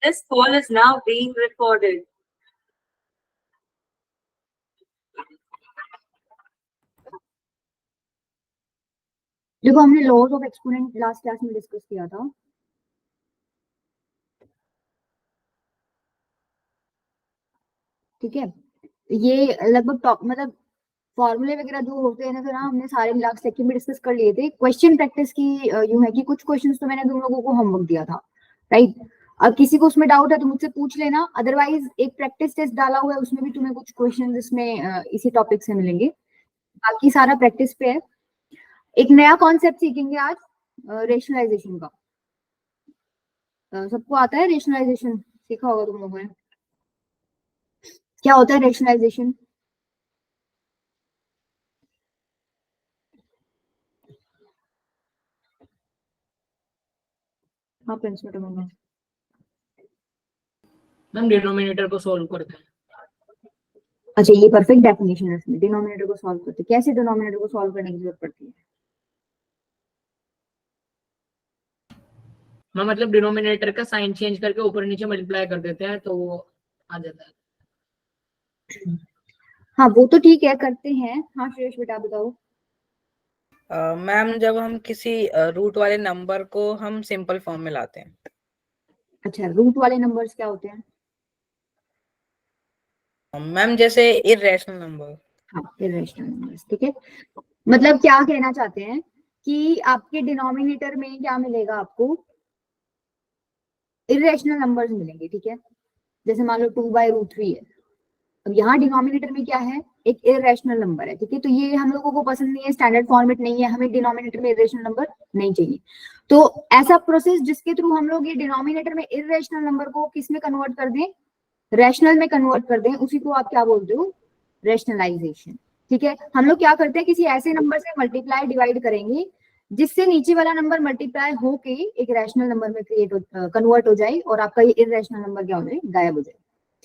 This call is now being recorded. देखो हमने laws of exponent last class में discuss किया था। ठीक है, ये लगभग टॉप मतलब फॉर्मूले वगैरह जो होते हैं ना, तो ना हमने सारे लास्ट लेक्चर में डिस्कस कर लिए थे। क्वेश्चन प्रैक्टिस की यूं है कि कुछ क्वेश्चंस तो मैंने तुम लोगों को होमवर्क दिया था, राइट। अब किसी को उसमें डाउट है तो मुझसे पूछ लेना, अदरवाइज एक प्रैक्टिस टेस्ट डाला हुआ है, उसमें भी तुम्हें कुछ क्वेश्चन इसमें इसी टॉपिक से मिलेंगे। बाकी सारा प्रैक्टिस पे है। एक नया कॉन्सेप्ट सीखेंगे आज, रेशनलाइजेशन का। सबको आता है रेशनलाइजेशन? सीखा होगा तुम लोगों ने। क्या होता है रेशनलाइजेशन? हाँ प्रिंसिपल मैम डिनोमिनेटर को सॉल्व करते हैं। अच्छा, ये परफेक्ट डेफिनेशन है। इसमें डिनोमिनेटर को सॉल्व करते हैं। कैसे डिनोमिनेटर को सॉल्व करने की जरूरत पड़ती है? मैम मतलब डिनोमिनेटर का साइन चेंज करके ऊपर नीचे मल्टीप्लाई कर देते हैं तो वो आ जाता है। हाँ वो तो ठीक है, करते हैं। हाँ श्रेयस बेटा बताओ। मैम जब हम किसी रूट वाले नंबर को हम सिंपल फॉर्म में लाते हैं। अच्छा, रूट वाले नंबर्स क्या होते हैं? मैम जैसे इररेशनल नंबर। हाँ इररेशनल नंबर्स, ठीक है। मतलब क्या कहना चाहते हैं कि आपके डिनोमिनेटर में क्या मिलेगा आपको? इररेशनल नंबर्स मिलेंगे, ठीक है। जैसे मान लो 2/√3 है। अब यहाँ डिनोमिनेटर में क्या है? एक इररेशनल नंबर है, ठीक है। तो ये हम लोगों को पसंद नहीं है, स्टैंडर्ड फॉर्मेट नहीं है, हमें डिनोमिनेटर में इररेशनल नंबर नहीं चाहिए। तो ऐसा प्रोसेस जिसके थ्रू हम लोग ये डिनोमिनेटर में इररेशनल नंबर को किस में कन्वर्ट कर दें? रैशनल में कन्वर्ट कर दें, उसी को आप क्या बोलते हो? रैशनलाइजेशन, ठीक है। हम लोग क्या करते हैं, किसी ऐसे नंबर से मल्टीप्लाई डिवाइड करेंगे जिससे नीचे वाला नंबर मल्टीप्लाई होके एक रैशनल नंबर में कन्वर्ट हो जाए और आपका ये इररेशनल नंबर क्या हो जाए? गायब हो जाए,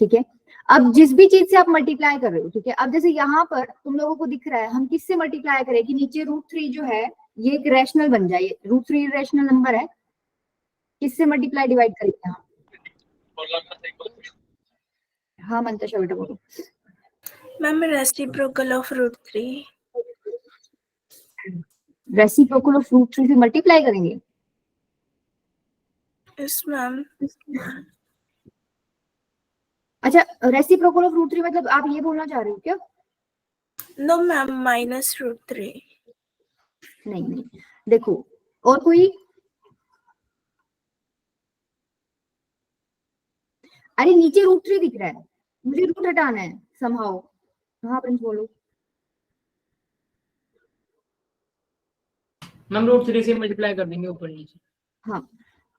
ठीक है। अब जिस भी चीज से आप मल्टीप्लाई कर रहे हो, ठीक है। अब जैसे यहाँ पर तुम लोगों को दिख रहा है, हम किससे मल्टीप्लाई करें कि नीचे √3 जो है ये एक रैशनल बन जाए। √3 रैशनल नंबर है, किससे मल्टीप्लाई डिवाइड करेंगे यहाँ? हाँ मंतशा बेटा बोलो। Ma'am reciprocal of √3। Reciprocal of √3 से मल्टीप्लाई करेंगे? Yes ma'am. अच्छा, रेसिप्रोकल ऑफ √3 मतलब आप ये बोलना चाह रहे हो क्या? No ma'am, -√3। नहीं नहीं, देखो और कोई? अरे नीचे √3 दिख रहा है, मुझे रूट हटाना है समहाउ। हाँ प्रिंस बोलो। मैम √3 से मल्टीप्लाई कर देंगे ऊपर नीचे। हाँ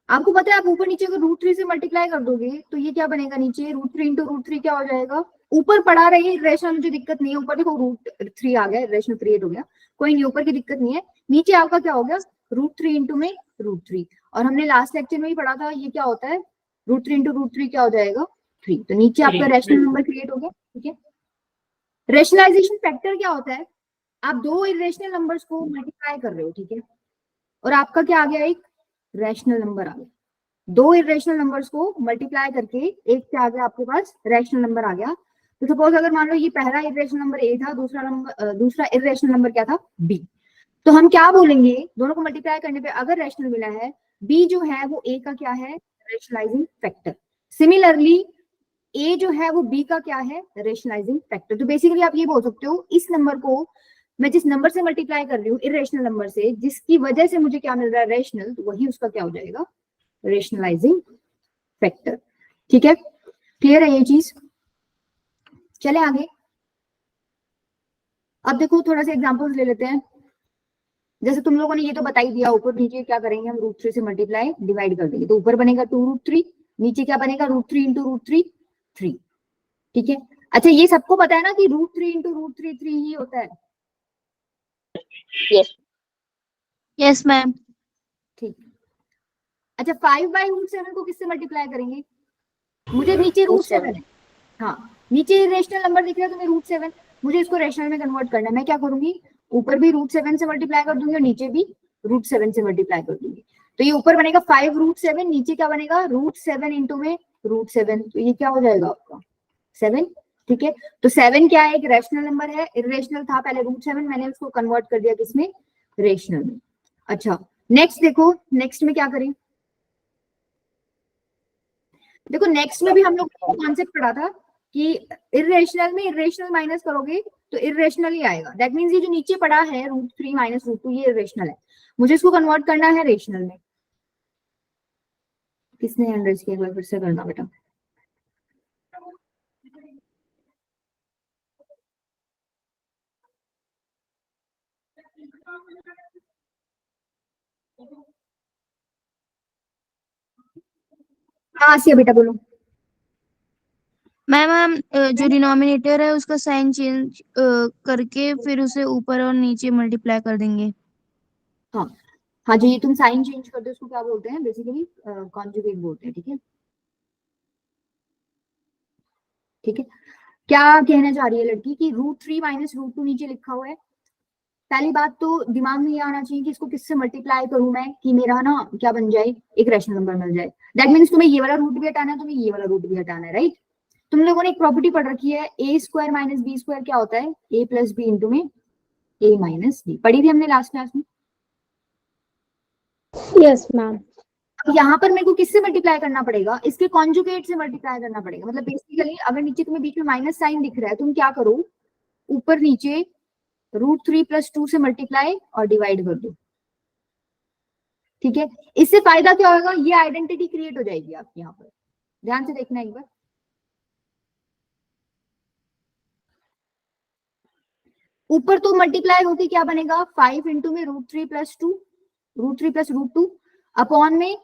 आपको पता है, आप ऊपर नीचे अगर √3 से मल्टीप्लाई कर दोगे तो ये क्या बनेगा? नीचे √3 इंटू √3 क्या हो जाएगा? ऊपर पढ़ा रही रेशनल, मुझे दिक्कत नहीं है। ऊपर देखो √3 आ गया, रेशनल क्रिएट हो गया, कोई नहीं, ऊपर की दिक्कत नहीं है। नीचे आपका क्या हो गया? √3 इंटू में √3। और हमने लास्ट लेक्चर में ही पढ़ा था ये क्या होता है? √3 इंटू √3 क्या हो जाएगा? 3। तो नीचे आपका रेशनल नंबर क्रिएट हो गया, ठीक है। रेशनलाइजेशन फैक्टर क्या होता है? आप दो इरेशनल नंबर्स को मल्टीप्लाई कर रहे हो, ठीक है, और आपका क्या आ गया? एक रैशनल नंबर आ गया। दो इरेशनल नंबर्स को मल्टीप्लाई करके एक क्या आ गया आपके पास? रैशनल नंबर आ गया। तो सपोज अगर मान लो ये पहला इरेशनल नंबर ए था, दूसरा इरेशनल नंबर क्या था? बी। तो हम क्या बोलेंगे दोनों को मल्टीप्लाई करने पे अगर रैशनल मिला है, बी जो है वो ए का क्या है? Rationalising factor. सिमिलरली ए जो है वो बी का क्या है? Rationalising factor. तो बेसिकली आप ये बोल सकते हो इस नंबर को मैं जिस नंबर से मल्टीप्लाई कर रही हूँ इरेशनल नंबर से, जिसकी वजह से मुझे क्या मिल रहा है? रेशनल, तो वही उसका क्या हो जाएगा? रेशनलाइजिंग फैक्टर, ठीक है। क्लियर है ये चीज? चले आगे। अब देखो थोड़ा सा एग्जांपल्स ले लेते हैं। जैसे तुम लोगों ने ये तो बता ही दिया, ऊपर नीचे क्या करेंगे हम? √3 से मल्टीप्लाई डिवाइड कर देंगे, तो ऊपर बनेगा 2√3, नीचे क्या बनेगा? √3 इंटू √3 3, ठीक है। अच्छा ये सबको पता है ना कि √3 इंटू √3 3 ही होता है? Yes ma'am. ठीक। अच्छा 5/√7 को किससे मल्टीप्लाई करेंगे? मुझे नीचे √7 है, हाँ नीचे रेशनल नंबर दिख रहा है तो मैं √7, मुझे इसको रेशनल में कन्वर्ट करना है। मैं क्या करूंगी? ऊपर भी √7 से मल्टीप्लाई कर दूंगी और नीचे भी √7 से मल्टीप्लाई कर दूंगी। तो ये ऊपर बनेगा 5√7, नीचे क्या बनेगा? √7 इंटू में √7, तो ये क्या हो जाएगा आपका 7। ठीक है, तो 7 क्या है, एक रैशनल नंबर है, इरेशनल था पहले √7, मैंने उसको कन्वर्ट कर दिया किसमें, रेशनल में। अच्छा नेक्स्ट देखो, नेक्स्ट में क्या करें, देखो नेक्स्ट में भी हम लोग कॉन्सेप्ट पढ़ा था कि इरेशनल में इरेशनल माइनस करोगे तो इरेशनल ही आएगा। दैट मींस ये जो नीचे पड़ा है √3 - √2 ये इरेशनल है, मुझे इसको कन्वर्ट करना है रेशनल में। किसने हैंड रेज किया, एक बार फिर से करना बेटा। हाँ आसिया बेटा बोलो। मैम हम जो डिनोमिनेटर है उसका साइन चेंज करके फिर उसे ऊपर और नीचे मल्टीप्लाई कर देंगे। हाँ जी, तुम साइन चेंज कर दो, उसको क्या बोलते हैं बेसिकली, कॉन्जुगेट बोलते हैं। ठीक है, ठीक है, क्या कहना चाह रही है लड़की कि √3 - √2 नीचे लिखा हुआ है। पहली बात तो दिमाग में ये आना चाहिए कि इसको किससे मल्टीप्लाई करूं मैं कि मेरा ना क्या बन जाए, एक रैशनल नंबर मिल जाए। दैट मीन्स तुम्हें ये वाला रूट भी हटाना है, तुम्हें ये वाला रूट भी हटाना है, राइट। तुम लोगों ने एक प्रॉपर्टी पढ़ रखी है, a² - b² क्या होता है, a + b इंटू में a - b, पढ़ी थी हमने लास्ट क्लास में। Yes ma'am. यहाँ पर मेरे को किससे मल्टीप्लाई करना पड़ेगा, इसके कॉन्जुगेट से मल्टीप्लाई करना पड़ेगा। मतलब बेसिकली अगर नीचे तुम्हें बीच में माइनस साइन दिख रहा है, तुम क्या करो, ऊपर नीचे √3 + 2 से मल्टीप्लाई और डिवाइड कर दो। ठीक है, इससे फायदा क्या होगा, ये आइडेंटिटी क्रिएट हो जाएगी आपकी। यहाँ पर ध्यान से देखना एक बार, ऊपर तो मल्टीप्लाई होके क्या बनेगा, 5 इंटू में √3 + 2, √3 + √2 अपॉन में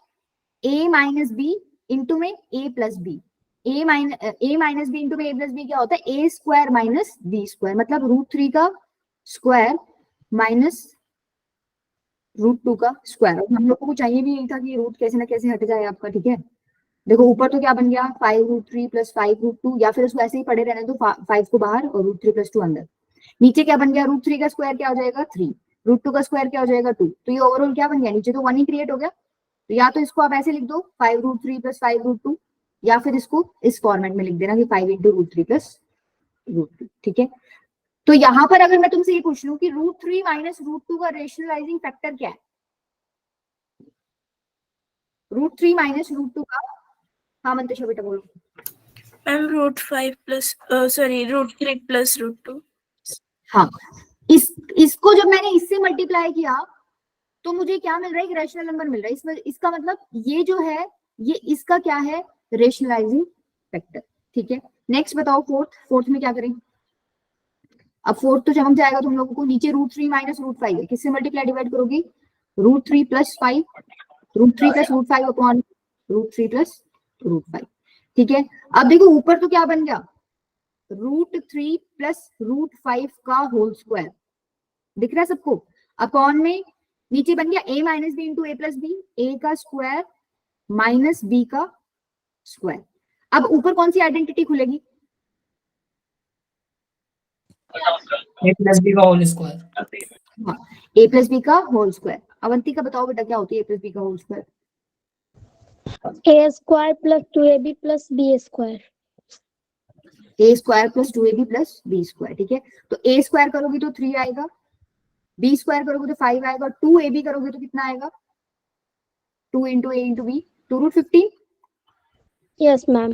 a - b इंटू में a + b, a - b into में a + b क्या होता है, a² - b², मतलब √3 का स्क्वायर माइनस √2 का स्क्वायर। और हम लोगों को चाहिए भी यही था कि रूट कैसे ना कैसे हट जाए आपका। ठीक है, देखो ऊपर तो क्या बन गया, 5√3 + 5√2, या फिर उसको ऐसे ही पड़े रहने दो, 5 को बाहर और √3 + 2 अंदर। नीचे क्या बन गया, √3 का स्क्वायर क्या हो जाएगा 3, √2 का स्क्वायर क्या हो जाएगा 2, तो ये ओवरऑल क्या बन गया, नीचे तो 1 ही क्रिएट हो गया। तो या तो इसको आप ऐसे लिख दो 5√3 + 5√2, या फिर इसको इस फॉर्मेट में लिख देना कि 5 × √3 + √2। ठीक है, तो यहां पर अगर मैं तुमसे ये पूछ लूं कि √3 - √2 का रेशनलाइजिंग फैक्टर क्या है, √3 - √2 का, हाँ मंतशा बेटा बोलो। Ma'am √5 plus √3 + √2। हाँ, इसको जब मैंने इससे मल्टीप्लाई किया तो मुझे क्या मिल रहा है, एक रैशनल नंबर मिल रहा है। इसका मतलब ये जो है, ये इसका क्या है, रेशनलाइजिंग फैक्टर। ठीक है, नेक्स्ट बताओ फोर्थ में क्या करें। अब फोर्थ तो चमक जाएगा तुम लोगों को, नीचे √3 - √5 है, किससे मल्टीप्लाई डिवाइड करोगी, √3 + 5, √3 + √5 अपॉन √3 + √5। ठीक है, अब देखो ऊपर तो क्या बन गया, √3 + √5 का होल स्क्वायर, दिख रहा है सबको, अपॉन में नीचे बन गया a - b into a + b, a का स्क्वायर माइनस b का स्क्वायर। अब ऊपर कौन सी आइडेंटिटी खुलेगी, a + b का होल स्क्वायर। हाँ a + b का होल स्क्वायर। अवंतिका बताओ बेटा क्या होती है a + b का whole square, a² + 2ab + b²। a² + 2ab + b²। ठीक है, तो a² करोगे तो 3 आएगा, b² करोगे तो 5 आएगा, 2ab करोगे तो कितना आएगा, 2 × a × b, 2√15 yes ma'am.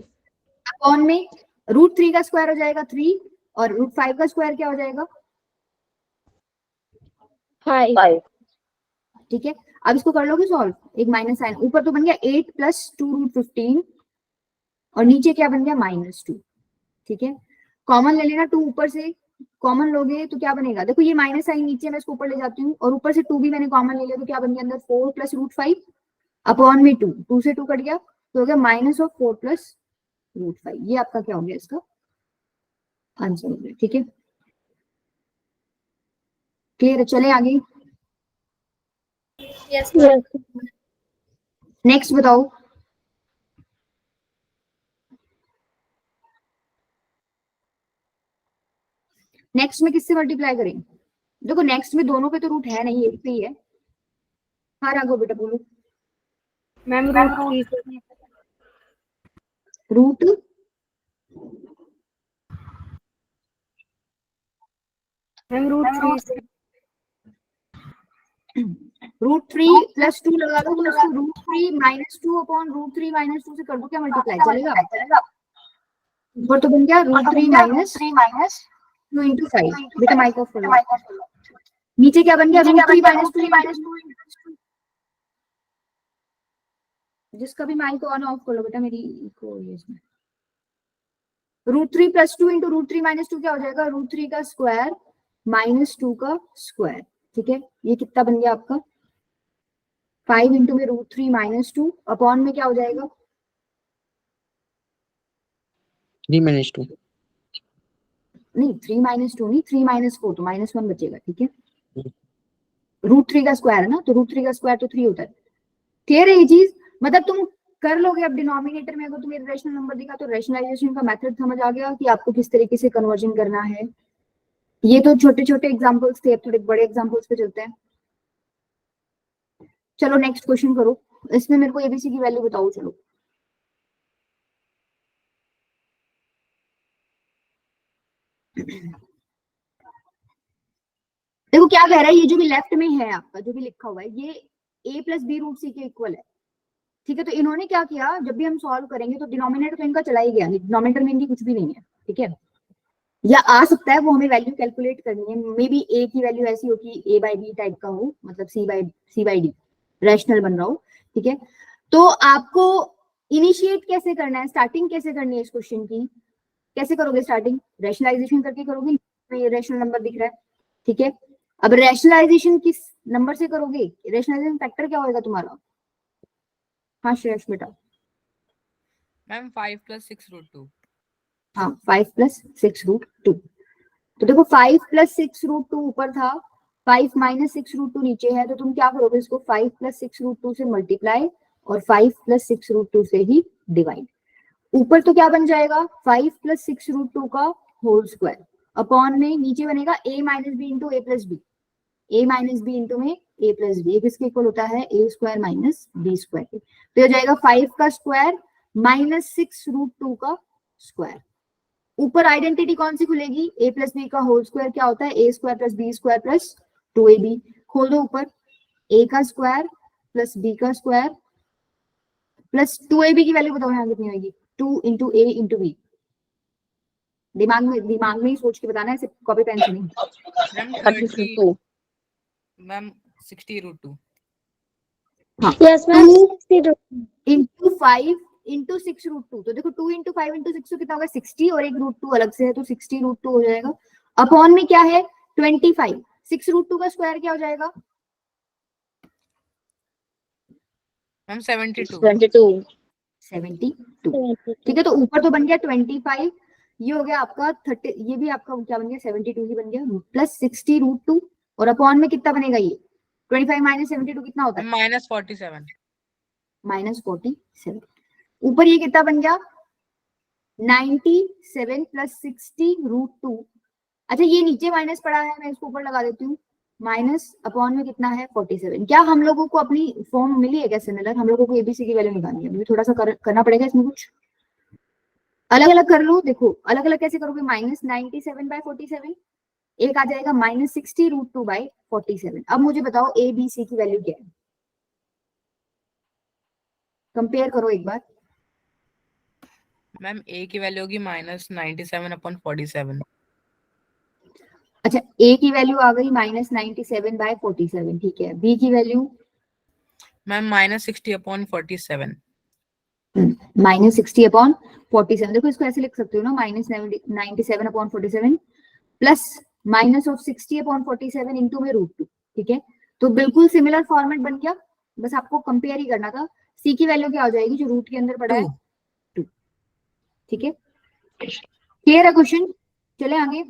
Upon में √3 का स्क्वायर हो जाएगा 3, और √5 का स्क्वायर क्या हो जाएगा 5। ठीक है, अब इसको कर लोगे सॉल्व, एक माइनस साइन, ऊपर तो बन गया 8 + 2√15 और नीचे क्या बन गया -2। ठीक है, कॉमन ले लेना, 2 ऊपर से कॉमन लोगे तो क्या बनेगा, देखो ये माइनस साइन नीचे, मैं इसको ऊपर ले जाती हूँ, और ऊपर से 2 भी मैंने कॉमन ले लिया, तो क्या बन गया अंदर 4 + √5 अपॉन में 2, 2 से 2 कट गया तो हो गया -4 + √5। ये आपका क्या हो गया, इसका आंसर हो गया। ठीक है, क्लियर है, चले आगे, यस। नेक्स्ट बताओ। नेक्स्ट में किससे मल्टीप्लाई करें, देखो नेक्स्ट में दोनों पे तो रूट है नहीं, एक पे ही है। हाँ राघव बेटा बोलो। मैम √3 से root root three plus two लगा दो, तो उसको root three minus two upon root three minus two से कर दो, क्या मल्टीप्लाई चलेगा? ऊपर तो बन गया root three minus two into five. बेटा माइक ऑफ करो। नीचे क्या बन गया? Root three minus two. जिसका भी माइक ऑन ऑफ कर लो बेटा, मेरी को इसमें root three plus two into root three minus two क्या हो जाएगा? रूट थ्री का स्क्वायर माइनस टू का स्क्वायर। ठीक है, ये कितना बन गया आपका? 5 इंटू में root three minus two upon में क्या हो जाएगा? 3 minus 2. नहीं 3 माइनस टू नहीं, 3 माइनस 4 तो माइनस 1 बचेगा। ठीक है, रूट थ्री का स्क्वायर है ना, तो रूट थ्री का स्क्वायर तो 3 होता है। क्लियर है ये चीज? मतलब तुम कर लोगे। अब डिनोमिनेटर में अगर तुम्हें रेशनल नंबर दिखा तो रैशनलाइजेशन का मेथड समझ आ गया कि आपको किस तरीके से कन्वर्जन करना है। ये तो छोटे छोटे एग्जांपल्स थे, अब थोड़े बड़े एग्जांपल्स पे चलते हैं। चलो नेक्स्ट क्वेश्चन करो। इसमें मेरे को एबीसी की वैल्यू बताओ। चलो देखो क्या कह रहा है, ये जो भी लेफ्ट में है आपका जो भी लिखा हुआ है, ये a प्लस बी रूट सी के इक्वल है। ठीक है, तो इन्होंने क्या किया, जब भी हम सॉल्व करेंगे तो डिनोमिनेटर तो इनका चला ही गया, डिनोमिनेटर में इनकी कुछ भी नहीं है। ठीक है, या आ सकता है, वो हमें वैल्यू कैलकुलेट करनी है। मे बी ए की वैल्यू ऐसी हो कि ए बाई बी टाइप का हो, मतलब सी बाई डी रैशनल बन रहा हो। ठीक है, तो आपको इनिशिएट कैसे करना है, स्टार्टिंग कैसे करनी है इस क्वेश्चन की? कैसे करोगे स्टार्टिंग? रैशनलाइजेशन करके करोगे। ये रैशनल नंबर दिख रहा है। ठीक है, अब रैशनलाइजेशन किस नंबर से करोगे? रैशनलाइजेशन फैक्टर क्या होगा तुम्हारा? हाँ श्रेयस बेटा। मैम 5 + 6 √2। हाँ 5 + 6 √2। तो देखो 5 + 6 √2 ऊपर था, 5 - 6 √2 नीचे है, तो तुम क्या करोगे? इसको 5 + 6 √2 से मल्टीप्लाई और 5 + 6 √2 से ही डिवाइड। ऊपर तो क्या बन जाएगा? 5 + 6 √2 का होल स्क्वायर अपॉन में नीचे बनेगा a - b into a + b। a - b into में a + b, किसके इक्वल होता है? a² - b²। तो हो जाएगा 5 का स्क्वायर माइनस 6 √2 का स्क्वायर। ऊपर आइडेंटिटी कौन सी खुलेगी? a + b का होल स्क्वायर क्या होता है? a² + b² + 2ab। खोल दो ऊपर, a का स्क्वायर प्लस b का स्क्वायर प्लस 2ab की वैल्यू बताओ यहाँ कितनी होगी? 2 × a × b। दिमाग में ही सोच के बताना है, सिर्फ कॉपी पेन से नहीं। मैम 60 √2। हाँ Yes, ma'am. 2 × 5 × 6 √2। तो देखो 2 × 5 × 6 तो कितना होगा? 60, और एक √2 अलग से है तो 60 √2 हो जाएगा। अपॉन में क्या है? 25। 6 √2 का स्क्वायर क्या हो जाएगा? मैम 72। 72। ठीक है, तो ऊपर तो बन गया 25, ये हो गया आपका 30, ये भी आपका क्या बन गया? 72 ही बन गया, प्लस 60 √2 और अपॉन में कितना बनेगा? ये 25 - 72 कितना होता है? -47। -47। ऊपर ये कितना बन गया? 97 + 60 √2। अच्छा ये नीचे माइनस पड़ा है, मैं इसको ऊपर लगा देती हूँ। माइनस अपॉन में कितना है? 47। क्या हम लोगों को अपनी फॉर्म मिली है क्या सिमिलर? हम लोगों को एबीसी की वैल्यू निकालनी है, मुझे थोड़ा सा करना पड़ेगा इसमें, कुछ अलग अलग कर लो। देखो अलग अलग कैसे करोगे? -97/47, एक आ जाएगा -60 √2/47। अब मुझे बताओ ए बी सी की वैल्यू क्या है? कंपेयर करो एक बार। मैम a की वैल्यू होगी -97/47। अच्छा ए की वैल्यू आ गई -97/47। ठीक है, बी की वैल्यू मैम -60/47। -60/47। देखो इसको ऐसे लिख सकते हो ना, -97/47 प्लस -60/47 इंटू में √2। ठीक है, तो बिल्कुल सिमिलर फॉर्मेट बन गया, बस आपको कंपेयर ही करना था। सी की वैल्यू क्या हो जाएगी जो रूट के अंदर पड़ा है? 2। ठीक है, क्लियर है क्वेश्चन? चले आगे,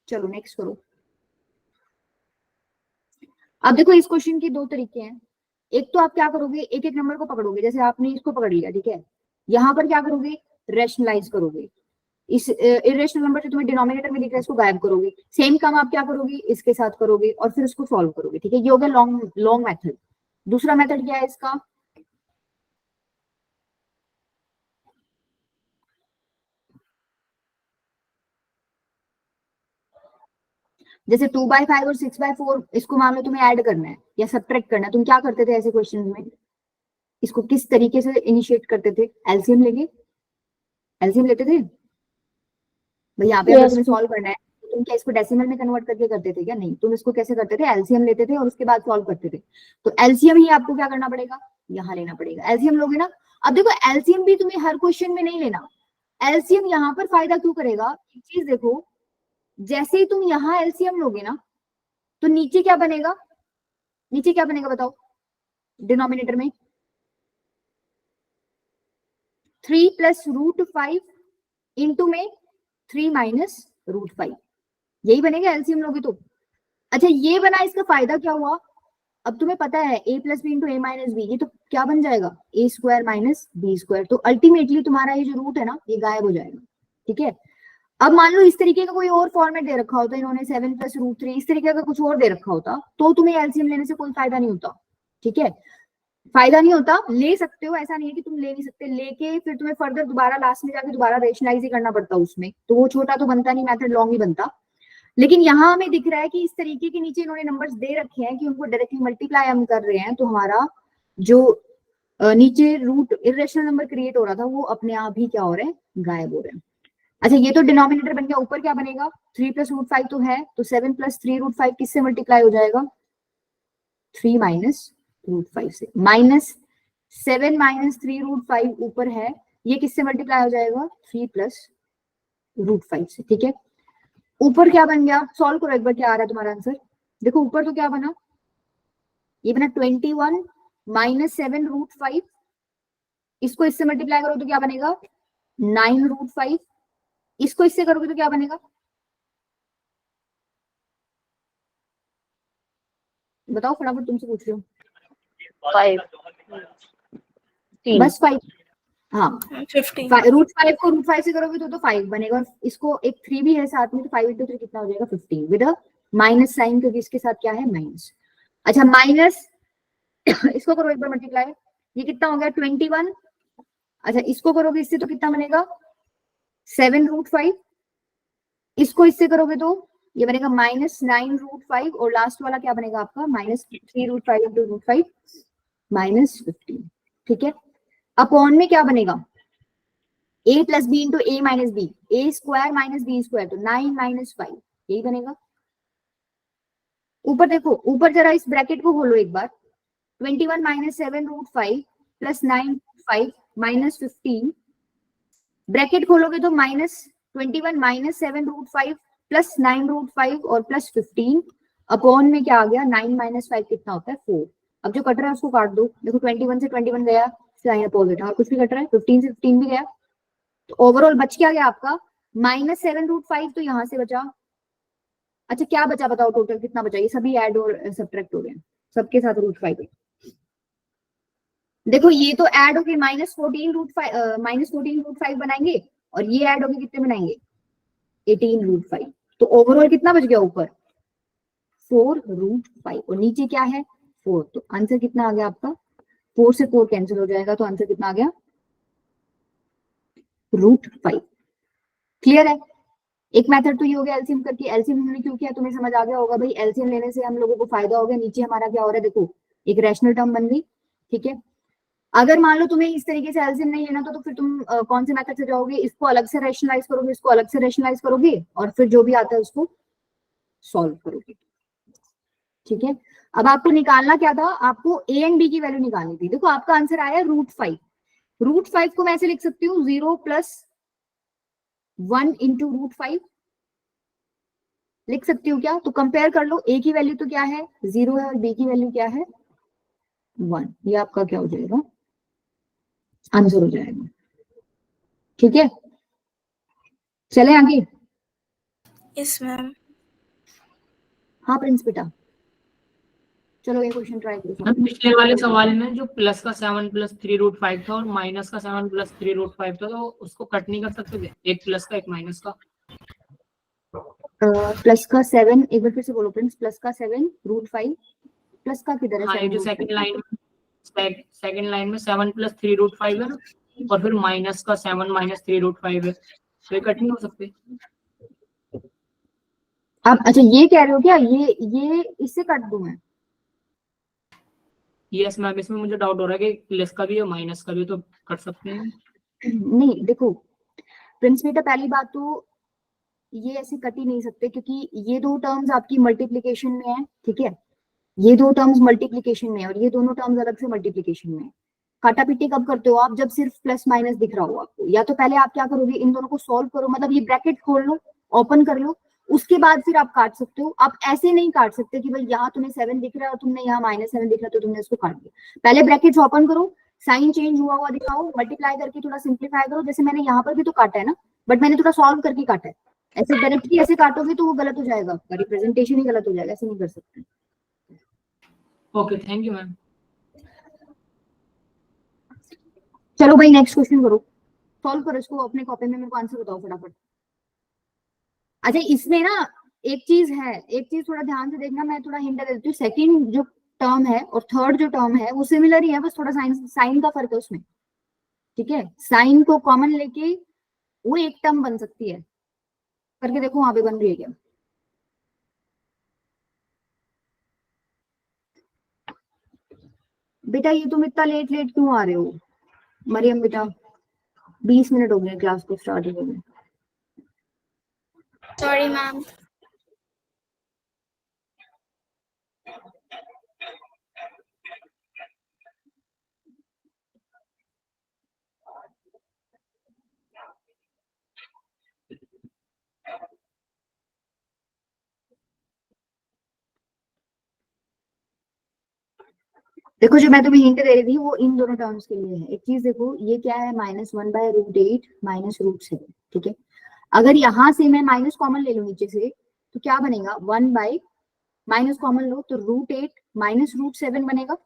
चलो नेक्स्ट करो। अब देखो इस क्वेश्चन के दो तरीके हैं। एक तो आप क्या करोगे, एक एक नंबर को पकड़ोगे, जैसे आपने इसको पकड़ लिया। ठीक है, यहाँ पर क्या करोगे? रैशनलाइज करोगे। इस इरेशनल नंबर जो तुम्हें डिनोमिनेटर में दिख रहा है इसको गायब करोगे। सेम काम आप क्या करोगे? इसके साथ करोगे और फिर उसको सॉल्व करोगे। ठीक है, ये हो गया लॉन्ग मेथड। दूसरा मेथड क्या है इसका? जैसे 2/5 और 6/4 इसको मान लो तुम्हें ऐड करना है या सब्ट्रैक्ट करना है, तुम क्या करते थे ऐसे क्वेश्चन में? इसको किस तरीके से इनिशिएट करते थे? एलसीएम लेके, एलसीएम लेते थे भाई? यहाँ पे अगर Yes. तुम्हें सॉल्व करना है तो तुम क्या इसको डेसिमल में कन्वर्ट करके करते थे क्या? नहीं, तुम इसको कैसे करते थे? एलसीएम लेते थे और उसके बाद सॉल्व करते थे। तो एलसीएम ही आपको क्या करना पड़ेगा? यहाँ लेना पड़ेगा। एलसीएम लोगे ना। अब देखो एलसीएम भी तुम्हें हर क्वेश्चन में नहीं लेना। एलसीएम यहाँ पर फायदा क्यों करेगा? एक चीज देखो, जैसे ही तुम यहाँ एलसीएम लोगे ना तो नीचे क्या बनेगा? नीचे क्या बनेगा बताओ? डिनोमिनेटर में 3 + √5 इंटू में 3 - √5, यही बनेगा एलसीएम लोगे तो। अच्छा ये बना, इसका फायदा क्या हुआ? अब तुम्हें पता है a + b × a - b, ये तो क्या बन जाएगा? a² - b²। तो अल्टीमेटली तुम्हारा ये जो रूट है ना ये गायब हो जाएगा। ठीक है। अब मान लो इस तरीके का कोई और फॉर्मेट दे रखा होता, इन्होंने 7 + √3 इस तरीके का कुछ और दे रखा होता, तो तुम्हें एलसीएम लेने से कोई फायदा नहीं होता। ठीक है, फायदा नहीं होता। ले सकते हो, ऐसा नहीं है कि तुम ले नहीं सकते, लेके फिर तुम्हें फर्दर दोबारा लास्ट में जाके दोबारा रेशनलाइज ही करना पड़ता उसमें, तो वो छोटा तो बनता नहीं, मेथड लॉन्ग ही बनता। लेकिन यहाँ हमें दिख रहा है कि इस तरीके के नीचे इन्होंने नंबर्स दे रखे हैं कि उनको डायरेक्टली मल्टीप्लाई हम कर रहे हैं, तो हमारा जो नीचे रूट इरेशनल नंबर क्रिएट हो रहा था वो अपने आप ही क्या हो रहे हैं? गायब हो रहे हैं। अच्छा ये तो डिनोमिनेटर बन गया। ऊपर क्या बनेगा? 3 + √5 तो है, तो 7 + 3 √5 किससे मल्टीप्लाई हो जाएगा? 3 - √5 से। -7 - 3 √5 ऊपर है, ये किससे मल्टीप्लाई हो जाएगा? 3 + √5 से। ठीक है, ऊपर क्या बन गया? सॉल्व करो एक बार, क्या आ रहा है तुम्हारा आंसर? देखो ऊपर तो क्या बना? ये बना 21 - 7 √5, इसको इससे मल्टीप्लाई करो तो क्या बनेगा? 9 √5, इसको इससे करोगे तो क्या बनेगा? बताओ फटाफट, तुमसे पूछ रही हूँ। 5. बस 5? हाँ, 15. √5 को √5 से करोगे तो 5 बनेगा, और इसको एक 3 भी है साथ में, तो 5 × 3 कितना हो जाएगा? 15 विद अ माइनस साइन, क्योंकि इसके साथ क्या है? माइनस। अच्छा माइनस इसको करो एक बार मल्टीप्लाई, ये कितना हो गया? 21। अच्छा इसको करोगे इससे तो कितना बनेगा? 7 √5, इसको इससे करोगे तो ये बनेगा -9 √5, और लास्ट वाला क्या बनेगा आपका? -3 √5 × √5 -15। ठीक है, अपॉन में क्या बनेगा? a + b × a - b, a² - b², तो 9 - 5, यही बनेगा। ऊपर देखो, ऊपर जरा इस ब्रैकेट को खोलो एक बार। 21 - 7 √5 + 9 5 -15, ब्रैकेट खोलोगे तो -21 - 7 √5 + 9 √5 और +15 अपॉन में क्या आ गया? 9 - 5 कितना होता है? 4। अब जो कट रहा है उसको काट दो। देखो 21 से 21 गया, साइन अपोजिट, और कुछ भी कट रहा है, 15 से 15 भी गया, तो ओवरऑल बच क्या गया आपका? -7 √5 तो यहाँ से बचा। अच्छा क्या बचा बताओ? टोटल कितना बचा? ये सभी ऐड और सब्ट्रैक्ट हो गए, सबके साथ √5। देखो ये तो ऐड होके -14 √5 बनाएंगे, और ये ऐड होके कितने बनाएंगे? 18 √5। तो ओवरऑल कितना बच गया ऊपर? 4 √5, और नीचे क्या है? 4। तो आंसर कितना आ गया आपका? 4 से 4 कैंसिल हो जाएगा, तो आंसर कितना आ गया? √5। क्लियर है? एक मेथड तो ये हो गया एलसीएम करके। एलसीएम हमने क्यों किया तुम्हें समझ आ गया होगा भाई। एलसीएम लेने से हम लोगों को फायदा हो गया, नीचे हमारा क्या हो रहा है? देखो एक रैशनल टर्म बन गई। ठीक है, अगर मान लो तुम्हें इस तरीके से एलसीएम नहीं लेना तो फिर तुम कौन से मेथड से जाओगे? इसको अलग से रैशनलाइज करोगे, इसको अलग से रैशनलाइज करोगे, और फिर जो भी आता है उसको सॉल्व करोगे। ठीक है, अब आपको निकालना क्या था? आपको ए एंड बी की वैल्यू निकालनी थी। देखो आपका आंसर आया √5। √5 को मैं ऐसे लिख सकती हूँ 0 + 1 × √5 लिख सकती हूँ क्या? तो कंपेयर कर लो, ए की वैल्यू तो क्या है? 0 है, और बी की वैल्यू क्या है? 1। ये आपका क्या हो जाएगा? आंसर हो जाएगा। ठीक है, चले आगे। Yes, ma'am. हाँ प्रिंस बेटा, चलो ये क्वेश्चन ट्राई करो। हम पिछले वाले सवाल में जो प्लस का 7 + 3 √5 था और माइनस का 7 + 3 √5 था, तो उसको कट नहीं कर सकते थे? एक प्लस का एक माइनस का। प्लस का 7, एक बार फिर से बोलो प्रिंस। प्लस का 7 √5, प्लस का किधर है? हाँ, ये जो सेकंड लाइन में 7 + 3 √5 है ना, और फिर माइनस का 7 - 3 √5 है, तो ये कट नहीं हो सकते। आप अच्छा ये कह रहे हो क्या, ये इससे काट दूं मैं? यस मैम, इसमें मुझे डाउट हो रहा है कि प्लस का भी है माइनस का भी, तो कर सकते हैं। नहीं देखो प्रिंस बेटा, पहली बात तो ये ऐसे कट ही नहीं सकते, क्योंकि ये दो टर्म्स आपकी मल्टीप्लीकेशन में है, ठीक है, ये दो टर्म्स मल्टीप्लीकेशन में है और ये दोनों टर्म्स अलग से मल्टीप्लीकेशन में है। काटा पीटी कब करते हो आप? जब सिर्फ प्लस माइनस दिख रहा हो आपको, या तो पहले आप क्या करोगे, इन दोनों को सॉल्व करो, मतलब ये ब्रैकेट खोल लो, ओपन कर लो, उसके बाद फिर आप काट सकते हो। आप ऐसे नहीं काट सकते कि भाई यहाँ तुम्हें 7 दिख रहा है और तुमने यहाँ -7 दिख रहा है तो तुमने इसको काट दिया। पहले ब्रैकेट्स ओपन करो, साइन चेंज हुआ हुआ दिखाओ, मल्टीप्लाई करके थोड़ा सिंप्लीफाई करो, जैसे मैंने यहाँ पर भी तो काटा है ना, बट मैंने थोड़ा सॉल्व करके काटा है। ऐसे डायरेक्टली ऐसे काटोगे तो वो गलत हो जाएगा, आपका रिप्रेजेंटेशन ही गलत हो जाएगा, ऐसे नहीं कर सकते। Okay, thank you ma'am. चलो भाई नेक्स्ट क्वेश्चन करो, सॉल्व करो इसको अपने कॉपी में, मेरे को आंसर बताओ फटाफट। अच्छा इसमें ना एक चीज है, एक चीज थोड़ा ध्यान से देखना, मैं थोड़ा हिंट दे देती हूँ। सेकंड जो टर्म है और थर्ड जो टर्म है वो सिमिलर ही है, बस थोड़ा साइन का फर्क है उसमें, ठीक है। साइन को कॉमन लेके वो एक टर्म बन सकती है, करके देखो वहां पे बन रही है क्या। बेटा ये तुम इतना लेट लेट क्यों आ रहे हो मरियम बेटा? 20 मिनट हो गए क्लास को स्टार्ट हुए। Sorry ma'am. देखो जो मैं तुम्हें हिंट दे रही थी वो इन दोनों टर्म्स के लिए है। एक चीज देखो, ये क्या है, -1/√8 -√7, ठीक है। अगर यहाँ से मैं माइनस कॉमन ले लूं नीचे से तो क्या बनेगा, 1 बाई माइनस कॉमन लो तो √8 -√7 बनेगा।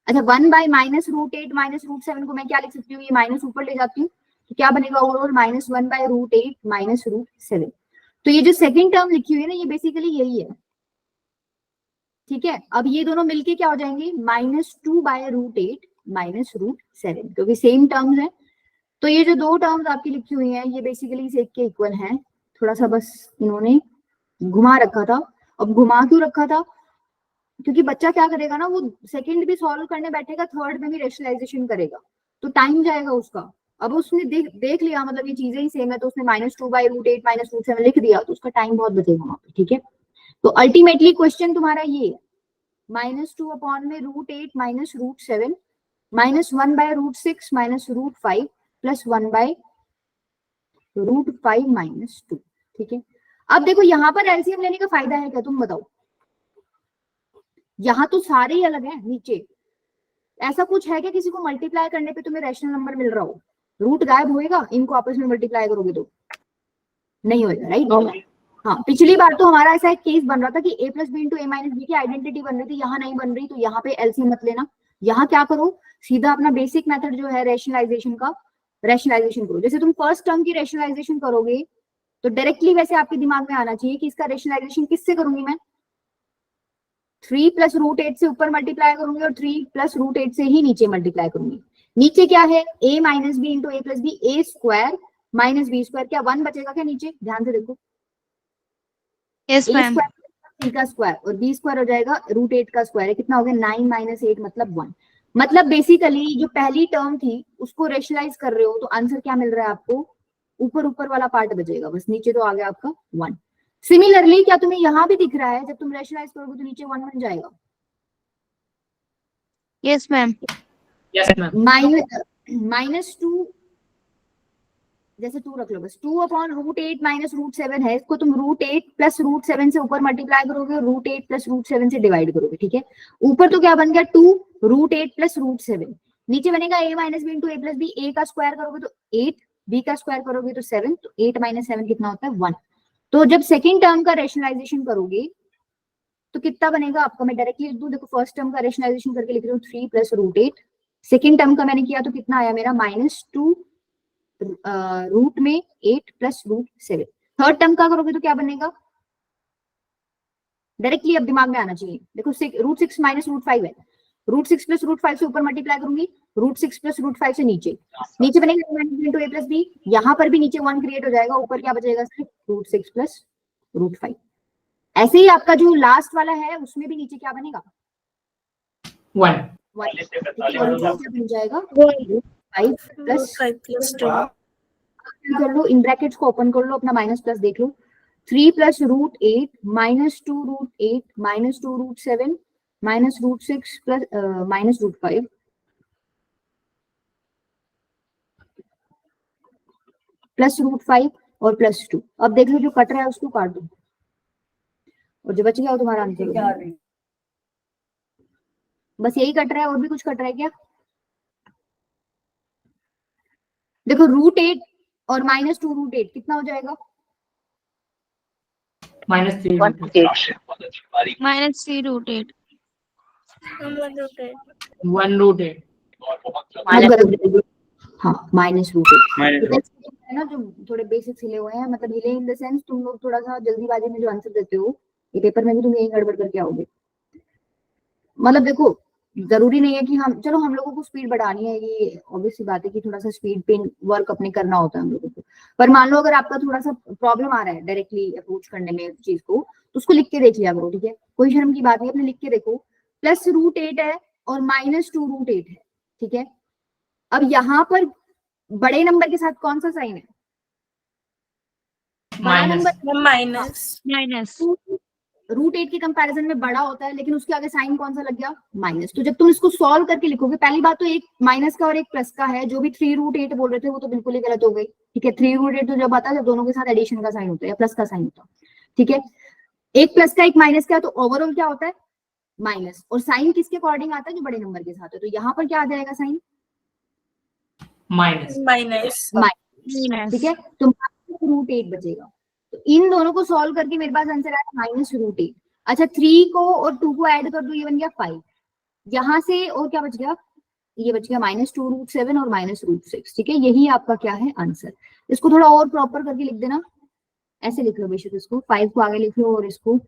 अच्छा 1 बाई -√8 -√7 को मैं क्या लिख सकती हूँ, ये माइनस ऊपर ले जाती हूँ तो क्या बनेगा, ओवरऑल -1/√8 -√7। तो ये जो सेकंड टर्म लिखी हुई है ना, ये बेसिकली यही है, ठीक है। अब ये दोनों मिलके क्या हो जाएंगे, -2/√8 -√7, क्योंकि सेम टर्म्स है। तो ये जो दो टर्म्स आपकी लिखी हुई हैं ये बेसिकली इस एक के इक्वल हैं। थोड़ा सा बस इन्होंने घुमा रखा था। अब घुमा क्यों रखा था, क्योंकि बच्चा क्या करेगा ना, वो सेकंड भी सॉल्व करने बैठेगा, थर्ड में भी रेशनलाइजेशन करेगा, तो टाइम जाएगा उसका। अब उसने देख लिया, मतलब ये चीजें ही सेम है, तो उसने -2/√8 -√7 लिख दिया, तो उसका टाइम बहुत बचेगा वहां पे, ठीक है। तो अल्टीमेटली क्वेश्चन तुम्हारा ये है, -2 अपॉन में √8 -√7 -1/√6 -√5 प्लस 1/√5 -2, ठीक है। अब देखो यहाँ पर एलसीएम लेने का फायदा है क्या, तुम बताओ। यहाँ तो सारे ही अलग है नीचे, ऐसा कुछ है क्या किसी को मल्टीप्लाई करने पे तुम्हें रैशनल नंबर मिल रहा हो, रूट गायब होएगा इनको आपस में मल्टीप्लाई करोगे तो? नहीं होएगा, राइट। हाँ पिछली बार तो हमारा ऐसा एक केस बन रहा था कि a + b × a - b की आइडेंटिटी बन रही थी, यहाँ नहीं बन रही, तो यहाँ पे एलसीएम मत लेना। यहाँ क्या करो, सीधा अपना बेसिक मेथड जो है रेशनलाइजेशन का, रेशनलाइजेशन करो। जैसे तुम फर्स्ट टर्म की रेशनलाइजेशन करोगे तो डायरेक्टली वैसे आपके दिमाग में आना चाहिए कि इसका रेशनलाइजेशन किससे करूंगी मैं, 3 + √8 से ऊपर मल्टीप्लाई करूंगी और 3 + √8 से ही नीचे मल्टीप्लाई करूंगी। नीचे क्या है, a - b × a + b, a² - b², क्या 1 बचेगा क्या नीचे, ध्यान से देखो। Yes ma'am. a² का स्क्वायर और b² हो जाएगा √8 का स्क्वायर है, कितना हो गया 9 - 8 मतलब 1। मतलब बेसिकली जो पहली टर्म थी उसको रेशनलाइज कर रहे हो तो आंसर क्या मिल रहा है आपको, ऊपर वाला पार्ट बचेगा बस, नीचे तो आ गया आपका 1। सिमिलरली क्या तुम्हें यहाँ भी दिख रहा है, जब तुम रेशनलाइज करोगे तो नीचे 1 बन जाएगा। Yes ma'am. Yes ma'am. -2, जैसे 2 रख लो बस, 2 अपॉन √8 -√7 है, इसको तुम √8 + √7 से ऊपर मल्टीप्लाई करोगे और √8 + √7 से डिवाइड करोगे, ठीक है। ऊपर तो क्या बन गया 2, √8 + √7, नीचे बनेगा a - b × a + b, a का स्क्वायर करोगे तो 8, b का स्क्वायर करोगे तो 7, तो 8 - 7 कितना होता है 1। तो जब सेकेंड टर्म का रेशनलाइजेशन करोगे तो कितना बनेगा आपका, मैं डायरेक्टली लिख दूं, देखो फर्स्ट टर्म का रेशनलाइजेशन करके लिख रही हूँ 3 + √8, सेकेंड टर्म का मैंने किया तो कितना आया मेरा -2 रूट में 8 + √7। थर्ड टर्म का करोगे तो क्या बनेगा, डायरेक्टली अब दिमाग में आना चाहिए, देखो √6 - √5 है, √6 + √5 से ऊपर मल्टीप्लाई करूंगी, √6 + √5 से नीचे बनेगा a - b × a + b, यहाँ पर भी नीचे 1 क्रिएट हो जाएगा, ऊपर क्या बचेगा सिर्फ √6 + √5। ऐसे ही आपका जो लास्ट वाला है उसमें भी नीचे क्या बनेगा, 1 1 क्या बन जाएगा, 5 प्लस 5 plus 2. कर लो, इन ब्रैकेट्स को ओपन कर लो, अपना माइनस प्लस देख लो, 3 plus root 8 minus 2 root 8 minus 2 root 7 minus root 6 plus minus root 5 plus root 5 और प्लस 2। अब देख लो जो कट रहा है उसको काट दो और जो बच गया वो तुम्हारा आंसर होगा। बस यही कट रहा है, और भी कुछ कट रहा है क्या? देखो रूट 8 और माइनस 2 रूट 8 कितना हो जाएगा, -3 -3 रूट 8 1 रूट 8 हाँ माइनस रूट 8 है ना, जो थोड़े बेसिक्स हिले हुए हैं, मतलब हिले इन द सेंस तुम लोग थोड़ा सा जल्दीबाजी में जो आंसर देते हो, ये पेपर में भी तुम यही गड़बड़ करके आओगे। मतलब देखो जरूरी नहीं है कि हम, चलो हम लोगों को स्पीड बढ़ानी है, ये ऑब्वियस सी बात है कि थोड़ा सा स्पीड पे वर्क अपने करना होता है हम लोगों को, पर मान लो अगर आपका थोड़ा सा प्रॉब्लम आ रहा है डायरेक्टली अप्रोच करने में चीज को, तो उसको लिख के देख लिया करो, ठीक है, कोई शर्म की बात नहीं, अपने लिख के देखो। प्लस रूट 8 है और माइनस 2 रूट 8 है, ठीक है। अब यहाँ पर बड़े नंबर के साथ कौन सा साइन है, बड़ा नंबर Minus. रूट 8 के कंपैरिजन में बड़ा होता है, लेकिन उसके आगे साइन कौन सा लग गया, माइनस। तो जब तुम इसको सॉल्व करके लिखोगे, पहली बात तो एक माइनस का और एक प्लस का है, जो भी 3 रूट 8 बोल रहे थे वो तो बिल्कुल ही गलत हो गई, ठीक है। 3 रूट 8 तो जब आता है जब दोनों के साथ एडिशन का साइन होता है या प्लस का साइन होता है, ठीक है। एक प्लस का एक माइनस का, तो ओवरऑल क्या होता है माइनस, और साइन किसके अकॉर्डिंग आता है, जो बड़े नंबर के साथ है, तो यहाँ पर क्या आ जाएगा साइन, Minus. ठीक है। तो रूट 8 बचेगा, तो इन दोनों को सॉल्व करके मेरे पास आंसर आया माइनस रूट 8। अच्छा 3 को और 2 को ऐड कर दो, ये बन गया 5, यहाँ से और क्या बच गया, ये बच गया -2 रूट 7 और -रूट 6, ठीक है। यही आपका क्या है आंसर। इसको थोड़ा और प्रॉपर करके लिख देना, ऐसे लिख लो बेशक, इसको 5 को आगे लिख लो और इसको,